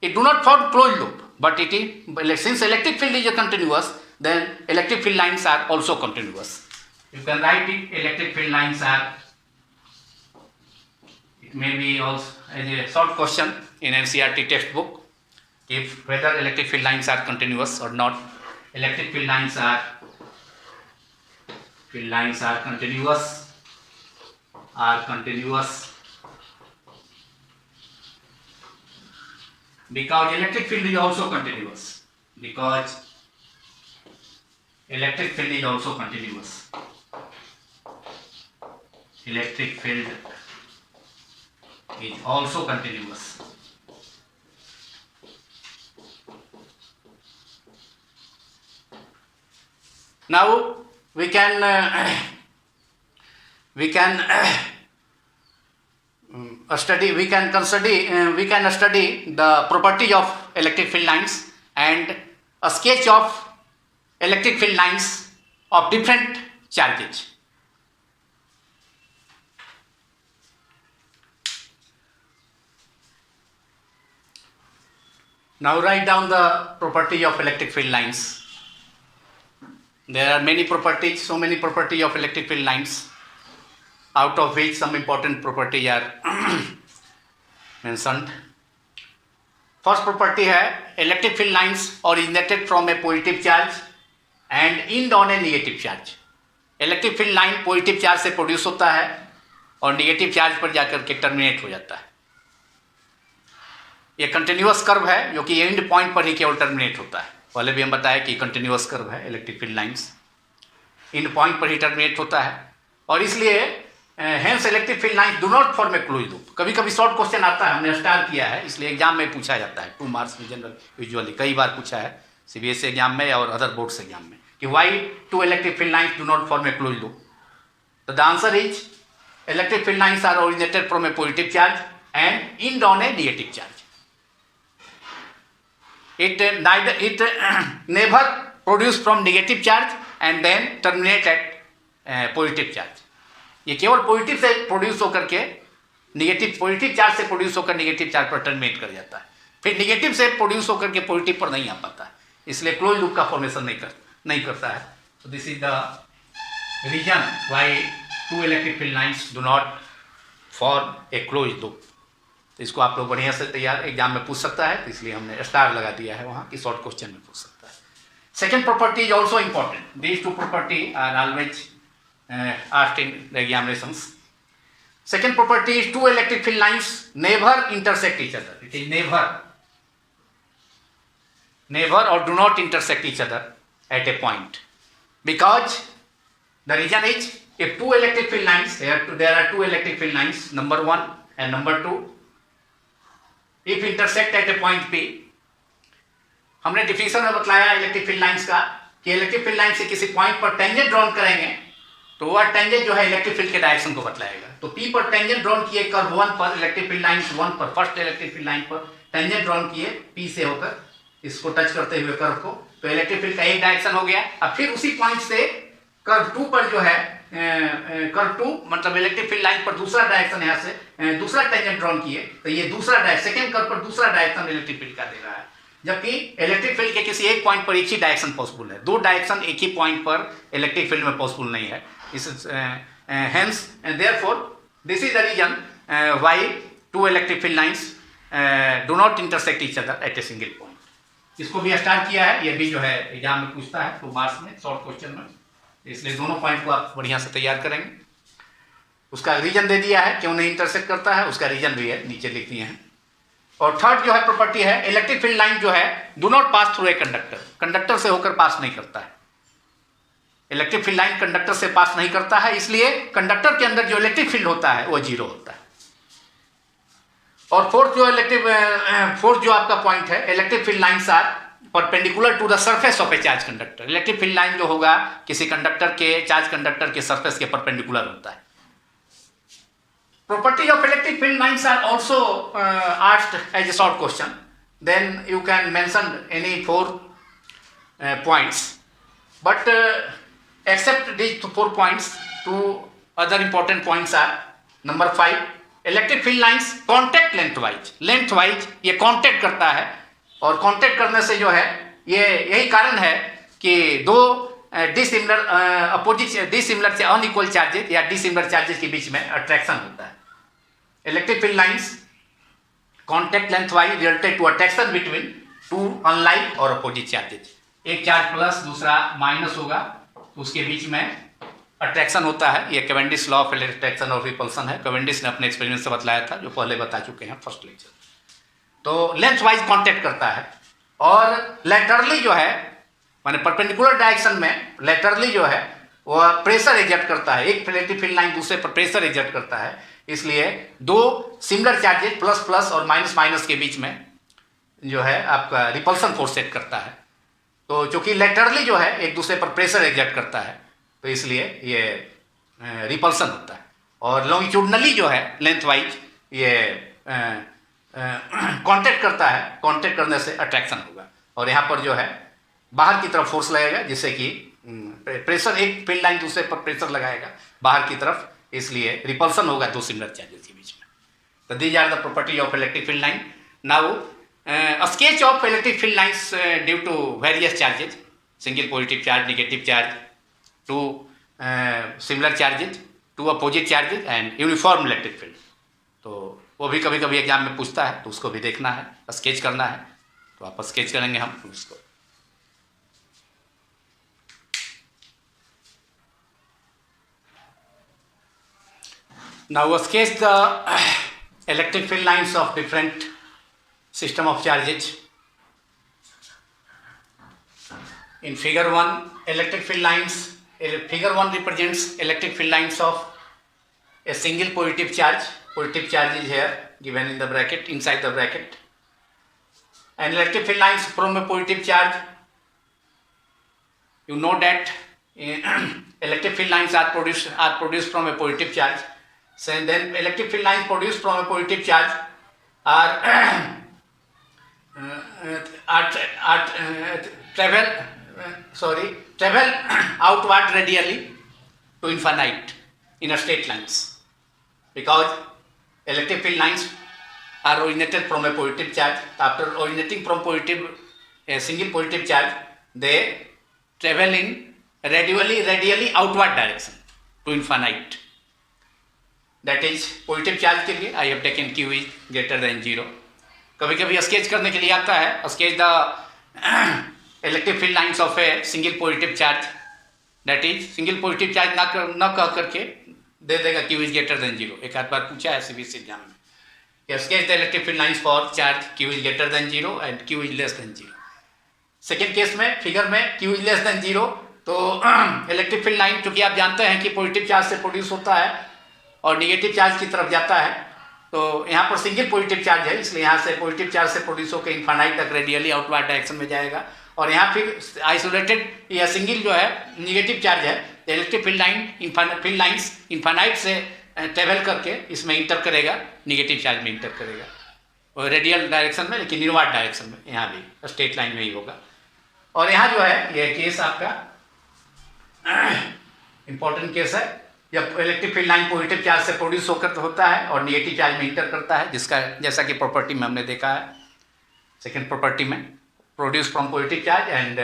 It do not form closed loop, but it is, since electric field is continuous, then electric field lines are also continuous. You can write it, electric field lines are, it may be also as a short question in NCERT textbook, if whether electric field lines are continuous or not. Electric field lines are continuous because electric field is also continuous. Electric field is also continuous. Now we can study the property of electric field lines and a sketch of electric field lines of different charges. Now write down the property of electric field lines. There are many properties, so many properties of electric field lines, out of which some important properties are mentioned. First property है electric field lines originated from a positive charge and end on a negative charge. Electric field line positive charge से produce होता है और negative charge पर जाकर के terminate हो जाता है. ये कंटिन्यूअस कर्व है जो कि एंड पॉइंट पर ही केवल टर्मिनेट होता है. पहले भी हम बताया कि कंटिन्यूअस कर्व है electric field lines, and point पर ही टर्मिनेट होता है और इसलिए hence electric field lines do not form a close loop. कभी कभी शॉर्ट क्वेश्चन आता है, हमने स्टार किया है इसलिए एग्जाम में पूछा जाता है 2 मार्क्स में जनरल यूजुअली कई बार पूछा है CBSE एग्जाम में और अदर बोर्ड्स एग्जाम में कि why 2 electric field lines do not form a close loop. तो the answer is electric field lines are originated from a positive charge and end on a negative charge. It never produce from negative charge and then terminate at positive charge. ये केवल positive से produce होकर के positive charge से produce होकर negative charge पर terminate कर जाता है, फिर नेगेटिव से प्रोड्यूस होकर के पॉजिटिव पर नहीं आ पाता है, इसलिए क्लोज लूप का फॉर्मेशन नहीं करता है. तो this is the reason why 2 electric field lines do not form a close loop. तो इसको आप लोग बढ़िया से तैयार एग्जाम में पूछ सकता है, तो इसलिए हमने स्टार लगा दिया है वहाँ कि शॉर्ट क्वेश्चन में पूछ सकता है. Second property is also important. These 2 property are always asked in the examinations. Second property is 2 electric field lines never intersect each other. It is never or do not intersect each other at a point, because the reason is if 2 electric field lines, there are 2 electric field lines, number 1 and number 2, if intersect at a point P. हमने definition में बतलाया electric field lines का कि electric field line से किसी point पर tangent drawn करेंगे तो वह टेंजेंट जो है इलेक्ट्रिक फील्ड के डायरेक्शन को बतलाएगा. तो P पर टेंजेंट ड्रॉन किए कर्व 1 पर इलेक्ट्रिक फील्ड लाइंस 1 पर फर्स्ट इलेक्ट्रिक फील्ड लाइन पर टेंजेंट ड्रॉन किए P से होकर इसको टच करते हुए कर्व को, तो इलेक्ट्रिक फील्ड का एक डायरेक्शन हो गया. अब फिर उसी पॉइंट से कर्व 2 पर जो है कर्व 2 मतलब इलेक्ट्रिक फील्ड लाइन पर दूसरा डायरेक्शन यहाँ से दूसरा टेंजेंट ड्रॉन किए तो ये दूसरा सेकेंड कर्व पर दूसरा डायरेक्शन इलेक्ट्रिक फील्ड का दे रहा है, जबकि इलेक्ट्रिक फील्ड के किसी एक पॉइंट पर एक ही डायरेक्शन पॉसिबल है. 2 डायरेक्शन एक ही पॉइंट पर इलेक्ट्रिक फील्ड में पॉसिबल नहीं है. Hence and therefore this is the reason why 2 electric field lines do not intersect each other at a single point. इसको भी स्टार किया है, ये भी जो है एग्जाम में पूछता है 2 मार्क्स में शॉर्ट क्वेश्चन में, इसलिए दोनों पॉइंट को आप बढ़िया से तैयार करेंगे. उसका रीजन दे दिया है क्यों नहीं इंटरसेक्ट करता है, उसका रीजन भी है नीचे लिख दिए हैं. और थर्ड जो है प्रॉपर्टी है इलेक्ट्रिक फील्ड लाइन जो है do not pass through a conductor. Conductor से होकर पास नहीं करता है. इलेक्ट्रिक फील्ड लाइन कंडक्टर से पास नहीं करता है, इसलिए कंडक्टर के अंदर जो इलेक्ट्रिक फील्ड होता है वो 0 होता है. और फोर्थ जो आपका पॉइंट है electric field lines are perpendicular to the surface of a charge conductor. Electric field line जो होगा किसी कंडक्टर के चार्ज कंडक्टर के सरफेस के परपेंडिकुलर होता है. Property of electric field lines are also asked as a short question. then you can mention any 4 points. But except these 4 points, 2 other important points are: number 5, electric field lines contact length wise ये contact करता है, और contact करने से जो है ये यही कारण है कि दो डिसिमिलर अनइक्वल चार्जेज या डिसिमिलर चार्जेज के बीच में अट्रैक्शन होता है. Electric field lines contact length wise related to attraction between 2 unlike और अपोजिट चार्जेज. एक चार्ज प्लस दूसरा माइनस होगा तो उसके बीच में अट्रैक्शन होता है. ये कैवेंडिश लॉ ऑफ अट्रैक्शन और रिपल्सन है. कैवेंडिश ने अपने एक्सपेरिमेंट से बतलाया था, जो पहले बता चुके हैं फर्स्ट लेक्चर. तो लेंथ वाइज कॉन्टेक्ट करता है, और लेटरली जो है माने परपेंडिकुलर डायरेक्शन में लेटरली जो है वह प्रेशर एग्जर्ट करता है. एक इलेक्ट्रिक फील्ड लाइन दूसरे पर प्रेशर एग्जर्ट करता है, इसलिए दो सिमिलर चार्जेज प्लस प्लस और माइनस माइनस के बीच में जो है आपका रिपल्सन फोर्स सेट करता है. तो चूंकि लेटरली जो है एक दूसरे पर प्रेशर एग्जर्ट करता है, तो इसलिए ये रिपल्सन होता है. और लॉन्गिट्यूडनली जो है लेंथ वाइज ये कांटेक्ट करता है. कांटेक्ट करने से अट्रैक्शन होगा, और यहाँ पर जो है बाहर की तरफ फोर्स लगेगा, जिससे कि प्रेशर एक फील्ड लाइन दूसरे पर प्रेशर लगाएगा बाहर की तरफ, इसलिए रिपल्सन होगा दो सिमिलर चार्जेस के बीच में. तो these are the property of electric field line. Now sketch of electric field lines due to various charges, single positive charge, negative charge, two similar charges, two opposite charges and uniform electric field. तो वो भी कभी कभी exam में पूछता है, तो उसको भी देखना है, स्केच करना है. तो आप स्केच करेंगे हम उसको. Now sketch the electric field lines of different system of charges. In figure 1, electric field lines, figure 1 represents electric field lines of a single positive charge. Positive charge is here given in the bracket, inside the bracket. And electric field lines from a positive charge, you know that electric field lines are produced from a positive charge. So then electric field lines produced from a positive charge are travel outward radially to infinite in a straight lines, because electric field lines are originated from a positive charge. After originating from a single positive charge, they travel in radially outward direction to infinite. That is positive charge के लिए I have taken Q is greater than 0. कभी कभी sketch करने के लिए आता है, sketch the electric field lines of a single positive charge. That is single positive charge न कह करके दे देगा Q इज ग्रेटर देन 0. एक आध बार पूछा है सीबीएसई एग्जाम में, sketch the electric field lines for charge Q is greater than 0 and Q is less than 0. Second case में फिगर में Q इज लेस देन 0, तो इलेक्ट्रिक फील्ड लाइन, चूंकि आप जानते हैं कि पॉजिटिव चार्ज से प्रोड्यूस होता है और निगेटिव चार्ज की तरफ जाता है, तो यहाँ पर सिंगल पॉजिटिव चार्ज है, इसलिए यहाँ से पॉजिटिव चार्ज से प्रोड्यूस होकर इन्फानाइट तक रेडियली आउटवर्ड डायरेक्शन में जाएगा. और यहाँ फिर आइसोलेटेड या सिंगल जो है निगेटिव चार्ज है, इलेक्ट्रिक फील्ड लाइंस इन्फानाइट से ट्रेवल करके इसमें इंटर करेगा, निगेटिव चार्ज में इंटर करेगा, और रेडियल डायरेक्शन में, लेकिन इनवर्ड डायरेक्शन में, यहाँ भी स्ट्रेट लाइन में ही होगा. और यहाँ जो है ये केस आपका इंपॉर्टेंट केस है, जब electric field line positive charge से प्रोड्यूस होकर होता है और निगेटिव चार्ज में इंटर करता है, जिसका जैसा कि प्रॉपर्टी में हमने देखा है सेकेंड प्रॉपर्टी में, produce from positive charge and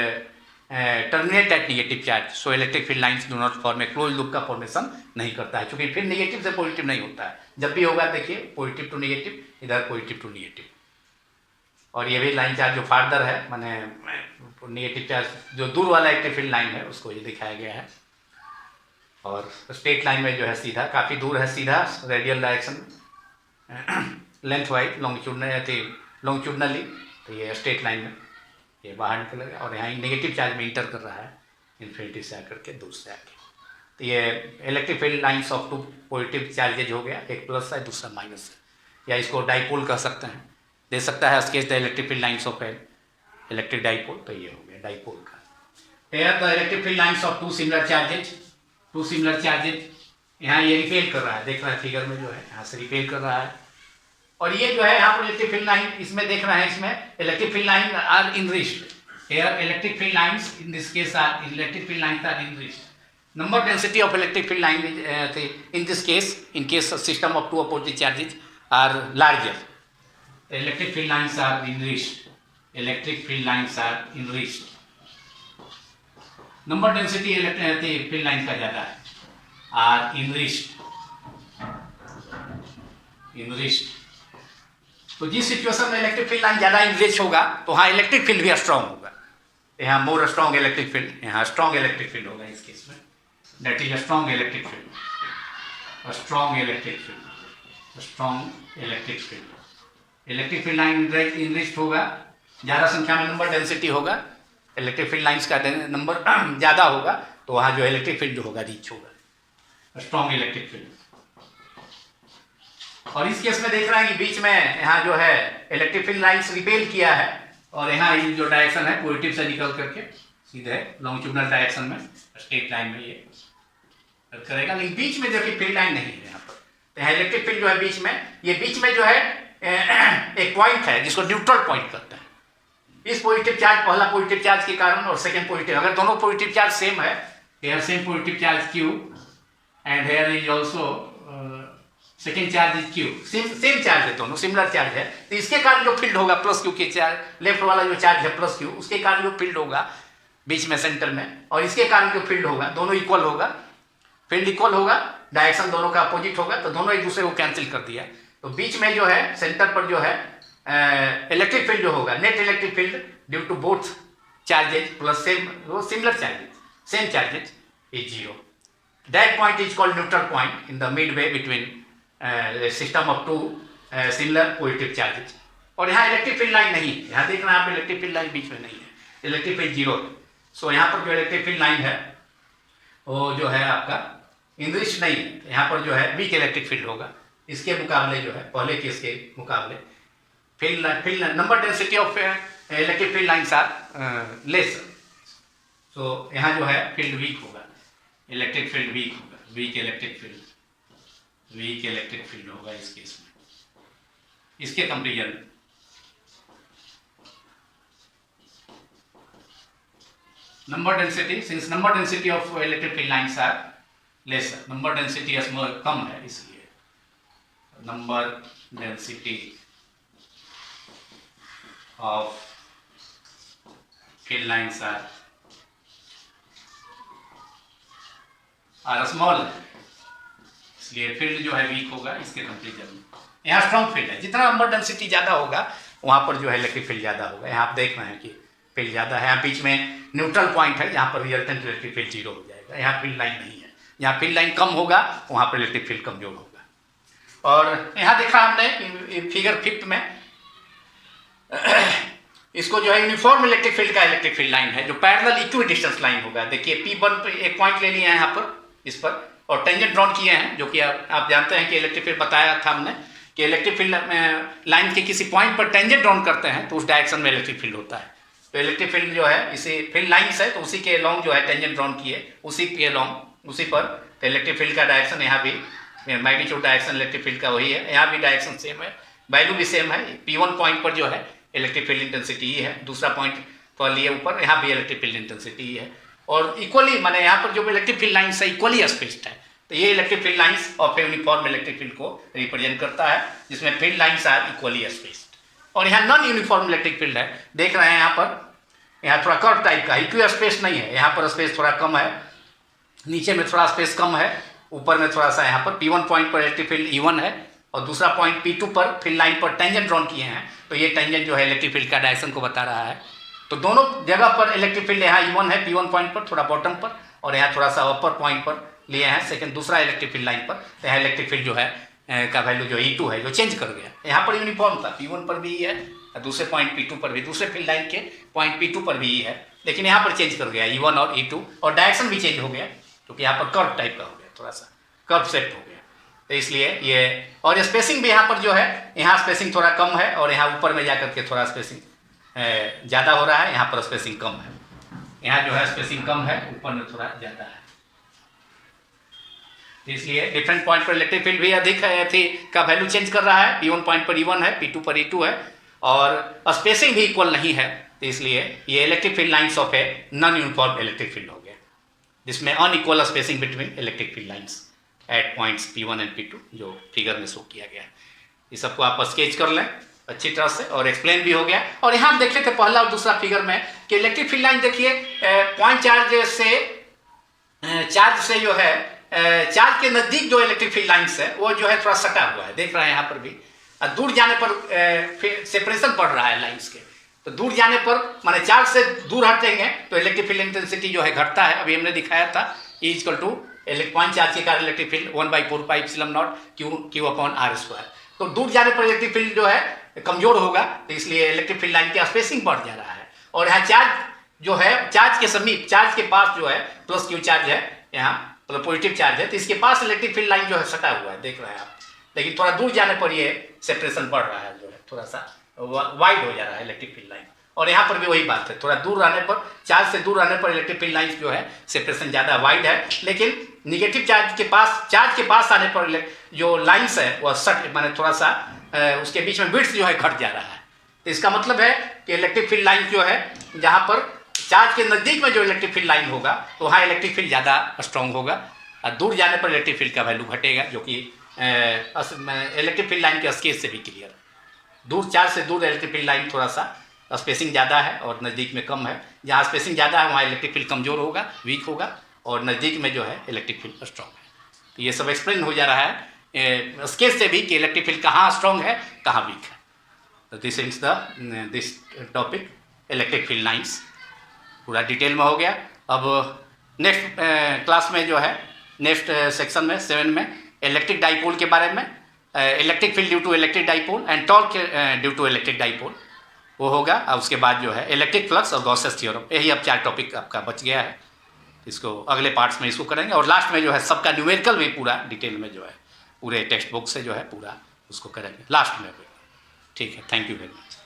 terminate at negative charge. So electric field lines do not form a close loop का फॉर्मेशन नहीं करता है, क्योंकि फिर निगेटिव से पॉजिटिव नहीं होता है. जब भी होगा देखिए पॉजिटिव टू निगेटिव, इधर पॉजिटिव टू निगेटिव. और ये भी लाइन चार्ज जो फार्दर है, माने निगेटिव चार्ज जो दूर वाला इलेक्ट्रिक फील्ड लाइन है उसको ये दिखाया गया है. और स्ट्रेट लाइन में जो है सीधा, काफ़ी दूर है सीधा रेडियल डायरेक्शन में, लेंथ वाइज लॉन्गिट्यूडनली, तो ये स्ट्रेट लाइन में ये बाहर निकलेगा, और यहाँ नेगेटिव चार्ज में इंटर कर रहा है इन्फिनिटी से आकर के दूर से आके. तो ये electric field lines of two positive charges हो गया, एक प्लस है दूसरा माइनस है, या इसको डाइपोल कह सकते हैं, दे सकता है sketch the electric field lines of electric dipole. तो ये हो गया डाइपोल का. Here the electric field lines of two similar charges, यहाँ ये रिपेल कर रहा है, देख रहा है फिगर में जो है, यहाँ से रिपेल कर रहा है, और ये जो है यहाँ पर इलेक्ट्रिक फील्ड लाइन इसमें देख रहे हैं, इसमें electric field line are enriched here, electric field lines in this case are electric field lines are enriched. Number density of electric field line in this case, in case of system of two opposite charges are larger. The electric field lines are enriched. Electric field lines are enriched. Number density electric field lines का ज़्यादा है, are enriched. Enriched. तो जिस situation में electric field line ज़्यादा enrich होगा तो वहाँ इलेक्ट्रिक फील्ड भी स्ट्रॉन्ग होगा. यहाँ मोर स्ट्रॉन्ग इलेक्ट्रिक फील्ड, यहाँ स्ट्रॉन्ग इलेक्ट्रिक फील्ड होगा इस केस में. That is a strong electric field. A strong electric field. A strong electric field. Electric field line enriched होगा, ज़्यादा संख्या में नंबर डेंसिटी होगा, इलेक्ट्रिक फील्ड लाइंस का नंबर ज़्यादा होगा तो वहाँ जो इलेक्ट्रिक फील्ड जो होगा रीच होगा, स्ट्रॉन्ग इलेक्ट्रिक फील्ड. और इस केस में देख रहे हैं कि बीच में यहाँ जो है इलेक्ट्रिक फील्ड लाइंस रिपेल किया है और यहाँ ये जो डायरेक्शन है पॉजिटिव से निकल करके सीधे लॉन्गिट्यूडनल डायरेक्शन में स्ट्रेट लाइन में ये करेगा. लेकिन बीच में देखिए फील्ड लाइन नहीं है यहाँ पर, तो यहाँ इलेक्ट्रिक फील्ड जो है बीच में, ये बीच में जो है एक पॉइंट है जिसको न्यूट्रल पॉइंट कहते हैं. इस पॉजिटिव चार्ज, पहला पॉजिटिव चार्ज के कारण और सेकंड पॉजिटिव, अगर दोनों पॉजिटिव चार्ज सेम है, here same positive charge Q and here is also second charge is Q, same charge है, दोनों सिमिलर चार्ज है, तो इसके कारण जो फील्ड होगा प्लस Q के चार्ज, लेफ्ट वाला जो चार्ज है प्लस Q, उसके कारण जो फील्ड होगा बीच में सेंटर में, और इसके कारण जो फील्ड होगा दोनों इक्वल होगा, फील्ड इक्वल होगा, डायरेक्शन दोनों का अपोजिट होगा, तो दोनों एक दूसरे को कैंसिल कर दिया. तो बीच में जो है सेंटर पर जो है इलेक्ट्रिक फील्ड जो होगा, net electric field due to both charges plus same वो similar charges, same charges is 0. That point is called neutral point in the mid way between system of two similar positive charges. और यहाँ electric field line नहीं है, यहाँ देख रहे हैं आप इलेक्ट्रिक फील्ड लाइन बीच में नहीं है, इलेक्ट्रिक फील्ड 0 है. सो यहाँ पर जो इलेक्ट्रिक फील्ड लाइन है वो जो है आपका इनरिच नहीं है, यहाँ पर जो है वीक इलेक्ट्रिक फील्ड होगा. इसके मुकाबले जो है पहले केस के मुकाबले field number density of electric field lines are less. So यहाँ जो है फील्ड वीक होगा, इलेक्ट्रिक फील्ड वीक होगा, वीक इलेक्ट्रिक फील्ड होगा इस केस में, इसके कंपेरिजन में. Number density, since number density of electric field lines are lesser, number density is more कम है, इसलिए number density of field lines are small है, इसलिए फील्ड जो है वीक होगा इसके कंपेरिजन में. यहाँ स्ट्रॉन्ग फील्ड है, जितना नंबर डेंसिटी ज़्यादा होगा वहाँ पर जो है इलेक्ट्रिक फील्ड ज़्यादा होगा. यहाँ आप देख रहे हैं कि फील्ड ज़्यादा है, यहाँ बीच में न्यूट्रल पॉइंट है, यहाँ पर रिजल्टेंट इलेक्ट्रिक फील्ड 0 हो जाएगा. यहाँ फील्ड लाइन नहीं है, यहाँ फील्ड लाइन कम होगा वहाँ पर इलेक्ट्रिक फील्ड कमजोर होगा. और यहाँ देखा हमने फिगर 5 में इसको जो है यूनिफॉर्म इलेक्ट्रिक फील्ड का इलेक्ट्रिक फील्ड लाइन है जो पैरेलल इक्वी डिस्टेंस लाइन होगा. देखिए P1 पे एक पॉइंट ले लिया है यहाँ पर, इस पर, और टेंजेंट ड्रॉन किए हैं, जो कि आप जानते हैं कि इलेक्ट्रिक फील्ड बताया था हमने कि इलेक्ट्रिक फील्ड लाइन के किसी पॉइंट पर टेंजेंट ड्रॉन करते हैं तो उस डायरेक्शन में इलेक्ट्रिक फील्ड होता है. तो इलेक्ट्रिक फील्ड जो है इसी फील्ड लाइन्स है तो उसी के लॉन्ग जो है टेंजेंट ड्रॉन किए, उसी के लॉन्ग उसी पर, तो इलेक्ट्रिक फील्ड का डायरेक्शन यहाँ भी मैग्नीट्यूड डायरेक्शन इलेक्ट्रिक फील्ड का वही है, यहाँ भी डायरेक्शन सेम है, वैल्यू भी सेम है. P1 पॉइंट पर जो है इलेक्ट्रिक फील्ड इंटेंसिटी ही है, दूसरा पॉइंट पर लिए ऊपर, यहाँ भी इलेक्ट्रिक फील्ड इंटेंसिटी ही है. और इक्वली माने यहाँ पर जो इलेक्ट्रिक फील्ड लाइन्स है इक्वली स्पेस्ड है, तो ये electric field lines of uniform electric field को रिप्रेजेंट करता है जिसमें field lines are equally spaced. और यहाँ नॉन यूनिफॉर्म इलेक्ट्रिक फील्ड है, देख रहे हैं यहाँ पर, यहाँ थोड़ा कर्व टाइप का, इक्वी स्पेस नहीं है, यहाँ पर स्पेस थोड़ा कम है, नीचे में थोड़ा स्पेस कम है, ऊपर में थोड़ा सा. यहाँ पर P1 पॉइंट पर इलेक्ट्रिक फील्ड E1 है और दूसरा पॉइंट P2 पर फील्ड लाइन पर टेंजेंट ड्रॉन किए हैं, तो ये टेंजेंट जो है इलेक्ट्रिक फील्ड का डायरेक्शन को बता रहा है. तो दोनों जगह पर इलेक्ट्रिक फील्ड यहाँ E1 है P1 पॉइंट पर थोड़ा बॉटम पर, और यहाँ थोड़ा सा अपर पॉइंट पर लिए हैं सेकंड दूसरा इलेक्ट्रिक फील्ड लाइन पर. तो यहाँ इलेक्ट्रिक फील्ड जो है का वैल्यू जो E2 है जो चेंज कर गया, यहाँ पर यूनिफॉर्म था, P1 पर भी है और दूसरे पॉइंट P2 पर भी, दूसरे फील्ड लाइन के पॉइंट P2 पर भी है, लेकिन यहाँ पर चेंज कर गया E1 और E2, और डायरेक्शन भी चेंज हो गया क्योंकि यहाँ पर कर्व टाइप का हो गया, थोड़ा सा कर्व सेट हो गया. तो इसलिए ये, और स्पेसिंग भी यहाँ पर जो है, यहाँ स्पेसिंग थोड़ा कम है और यहाँ ऊपर में जाकर के थोड़ा स्पेसिंग ज़्यादा हो रहा है, यहाँ पर स्पेसिंग कम है, यहाँ जो है स्पेसिंग कम है, ऊपर में थोड़ा ज़्यादा है. इसलिए डिफरेंट पॉइंट पर इलेक्ट्रिक फील्ड भी अधिक है, थी का वैल्यू चेंज कर रहा है, P1 पॉइंट पर E1 है, P2 पर E2 है, और स्पेसिंग भी इक्वल नहीं है, तो इसलिए ये electric field lines of a non uniform electric field हो गया, जिसमें unequal spacing between electric field lines eight points P1 and P2 जो फिगर में शो किया गया है। इस सबको आप स्केच कर लें अच्छी तरह से, और एक्सप्लेन भी हो गया। और यहाँ हम देख लेते पहला और दूसरा फिगर में कि इलेक्ट्रिक फील्ड लाइन देखिए पॉइंट चार्ज से जो है चार्ज के नज़दीक जो इलेक्ट्रिक फील्ड लाइन्स है वो जो है थोड़ा सटा हुआ है, देख रहे हैं यहाँ पर भी। दूर जाने पर सेपरेशन पड़ रहा है लाइन्स के, तो दूर जाने पर माने चार्ज से दूर हटेंगे तो इलेक्ट्रिक फील्ड इंटेंसिटी जो है घटता है। अभी हमने दिखाया था E equal two point charge के कारण इलेक्ट्रिक फील्ड 1/4πε0 Q/r²। तो दूर जाने पर इलेक्ट्रिक फील्ड जो है कमजोर होगा, तो इसलिए इलेक्ट्रिक फील्ड लाइन की स्पेसिंग बढ़ जा रहा है। और यहाँ चार्ज जो है चार्ज के समीप, चार्ज के पास जो है प्लस Q चार्ज है, यहाँ मतलब पॉजिटिव चार्ज है, तो इसके पास इलेक्ट्रिक फील्ड लाइन जो है सटा हुआ है, देख रहे हैं आप। लेकिन थोड़ा दूर जाने पर ये सेपरेशन बढ़ रहा है, जो है थोड़ा सा वाइड हो जा रहा है इलेक्ट्रिक फील्ड लाइन। और यहाँ पर भी वही बात है, थोड़ा दूर रहने पर, चार्ज से दूर रहने पर इलेक्ट्रिक फील्ड लाइन जो है सेपरेशन ज़्यादा वाइड है, लेकिन निगेटिव चार्ज के पास आने पर जो लाइन्स है वह सट माने थोड़ा सा उसके बीच में विड्थ जो है घट जा रहा है। तो इसका मतलब है कि इलेक्ट्रिक फील्ड लाइन जो है जहाँ पर चार्ज के नज़दीक में जो इलेक्ट्रिक फील्ड लाइन होगा तो वहाँ इलेक्ट्रिक फील्ड ज़्यादा स्ट्रॉन्ग होगा, और दूर जाने पर इलेक्ट्रिक फील्ड का वैल्यू घटेगा, जो कि इलेक्ट्रिक फील्ड लाइन के स्केच से भी क्लियर है। दूर चार्ज से दूर इलेक्ट्रिक फील्ड लाइन थोड़ा सा स्पेसिंग ज़्यादा है और नज़दीक में कम है। जहाँ स्पेसिंग ज़्यादा है वहाँ इलेक्ट्रिक फील्ड कमज़ोर होगा, वीक होगा, और नज़दीक में जो है इलेक्ट्रिक फील्ड स्ट्रॉन्ग है। तो ये सब एक्सप्लेन हो जा रहा है स्केच से भी कि इलेक्ट्रिक फील्ड कहाँ स्ट्रॉन्ग है कहाँ वीक है। तो this is this topic electric field lines पूरा डिटेल में हो गया। अब नेक्स्ट क्लास में जो है नेक्स्ट सेक्शन में 7 में इलेक्ट्रिक डाइपोल के बारे में, electric field due to electric dipole and torque due to electric dipole वो होगा। और उसके बाद जो है इलेक्ट्रिक फ्लक्स और गॉसेस थ्योरम, यही अब 4 टॉपिक आपका बच गया है। इसको अगले पार्ट्स में इसको करेंगे, और लास्ट में जो है सबका न्यूमेरिकल भी पूरा डिटेल में जो है पूरे टेक्स्ट बुक से जो है पूरा उसको करेंगे लास्ट में। ठीक है, थैंक यू वेरी मच।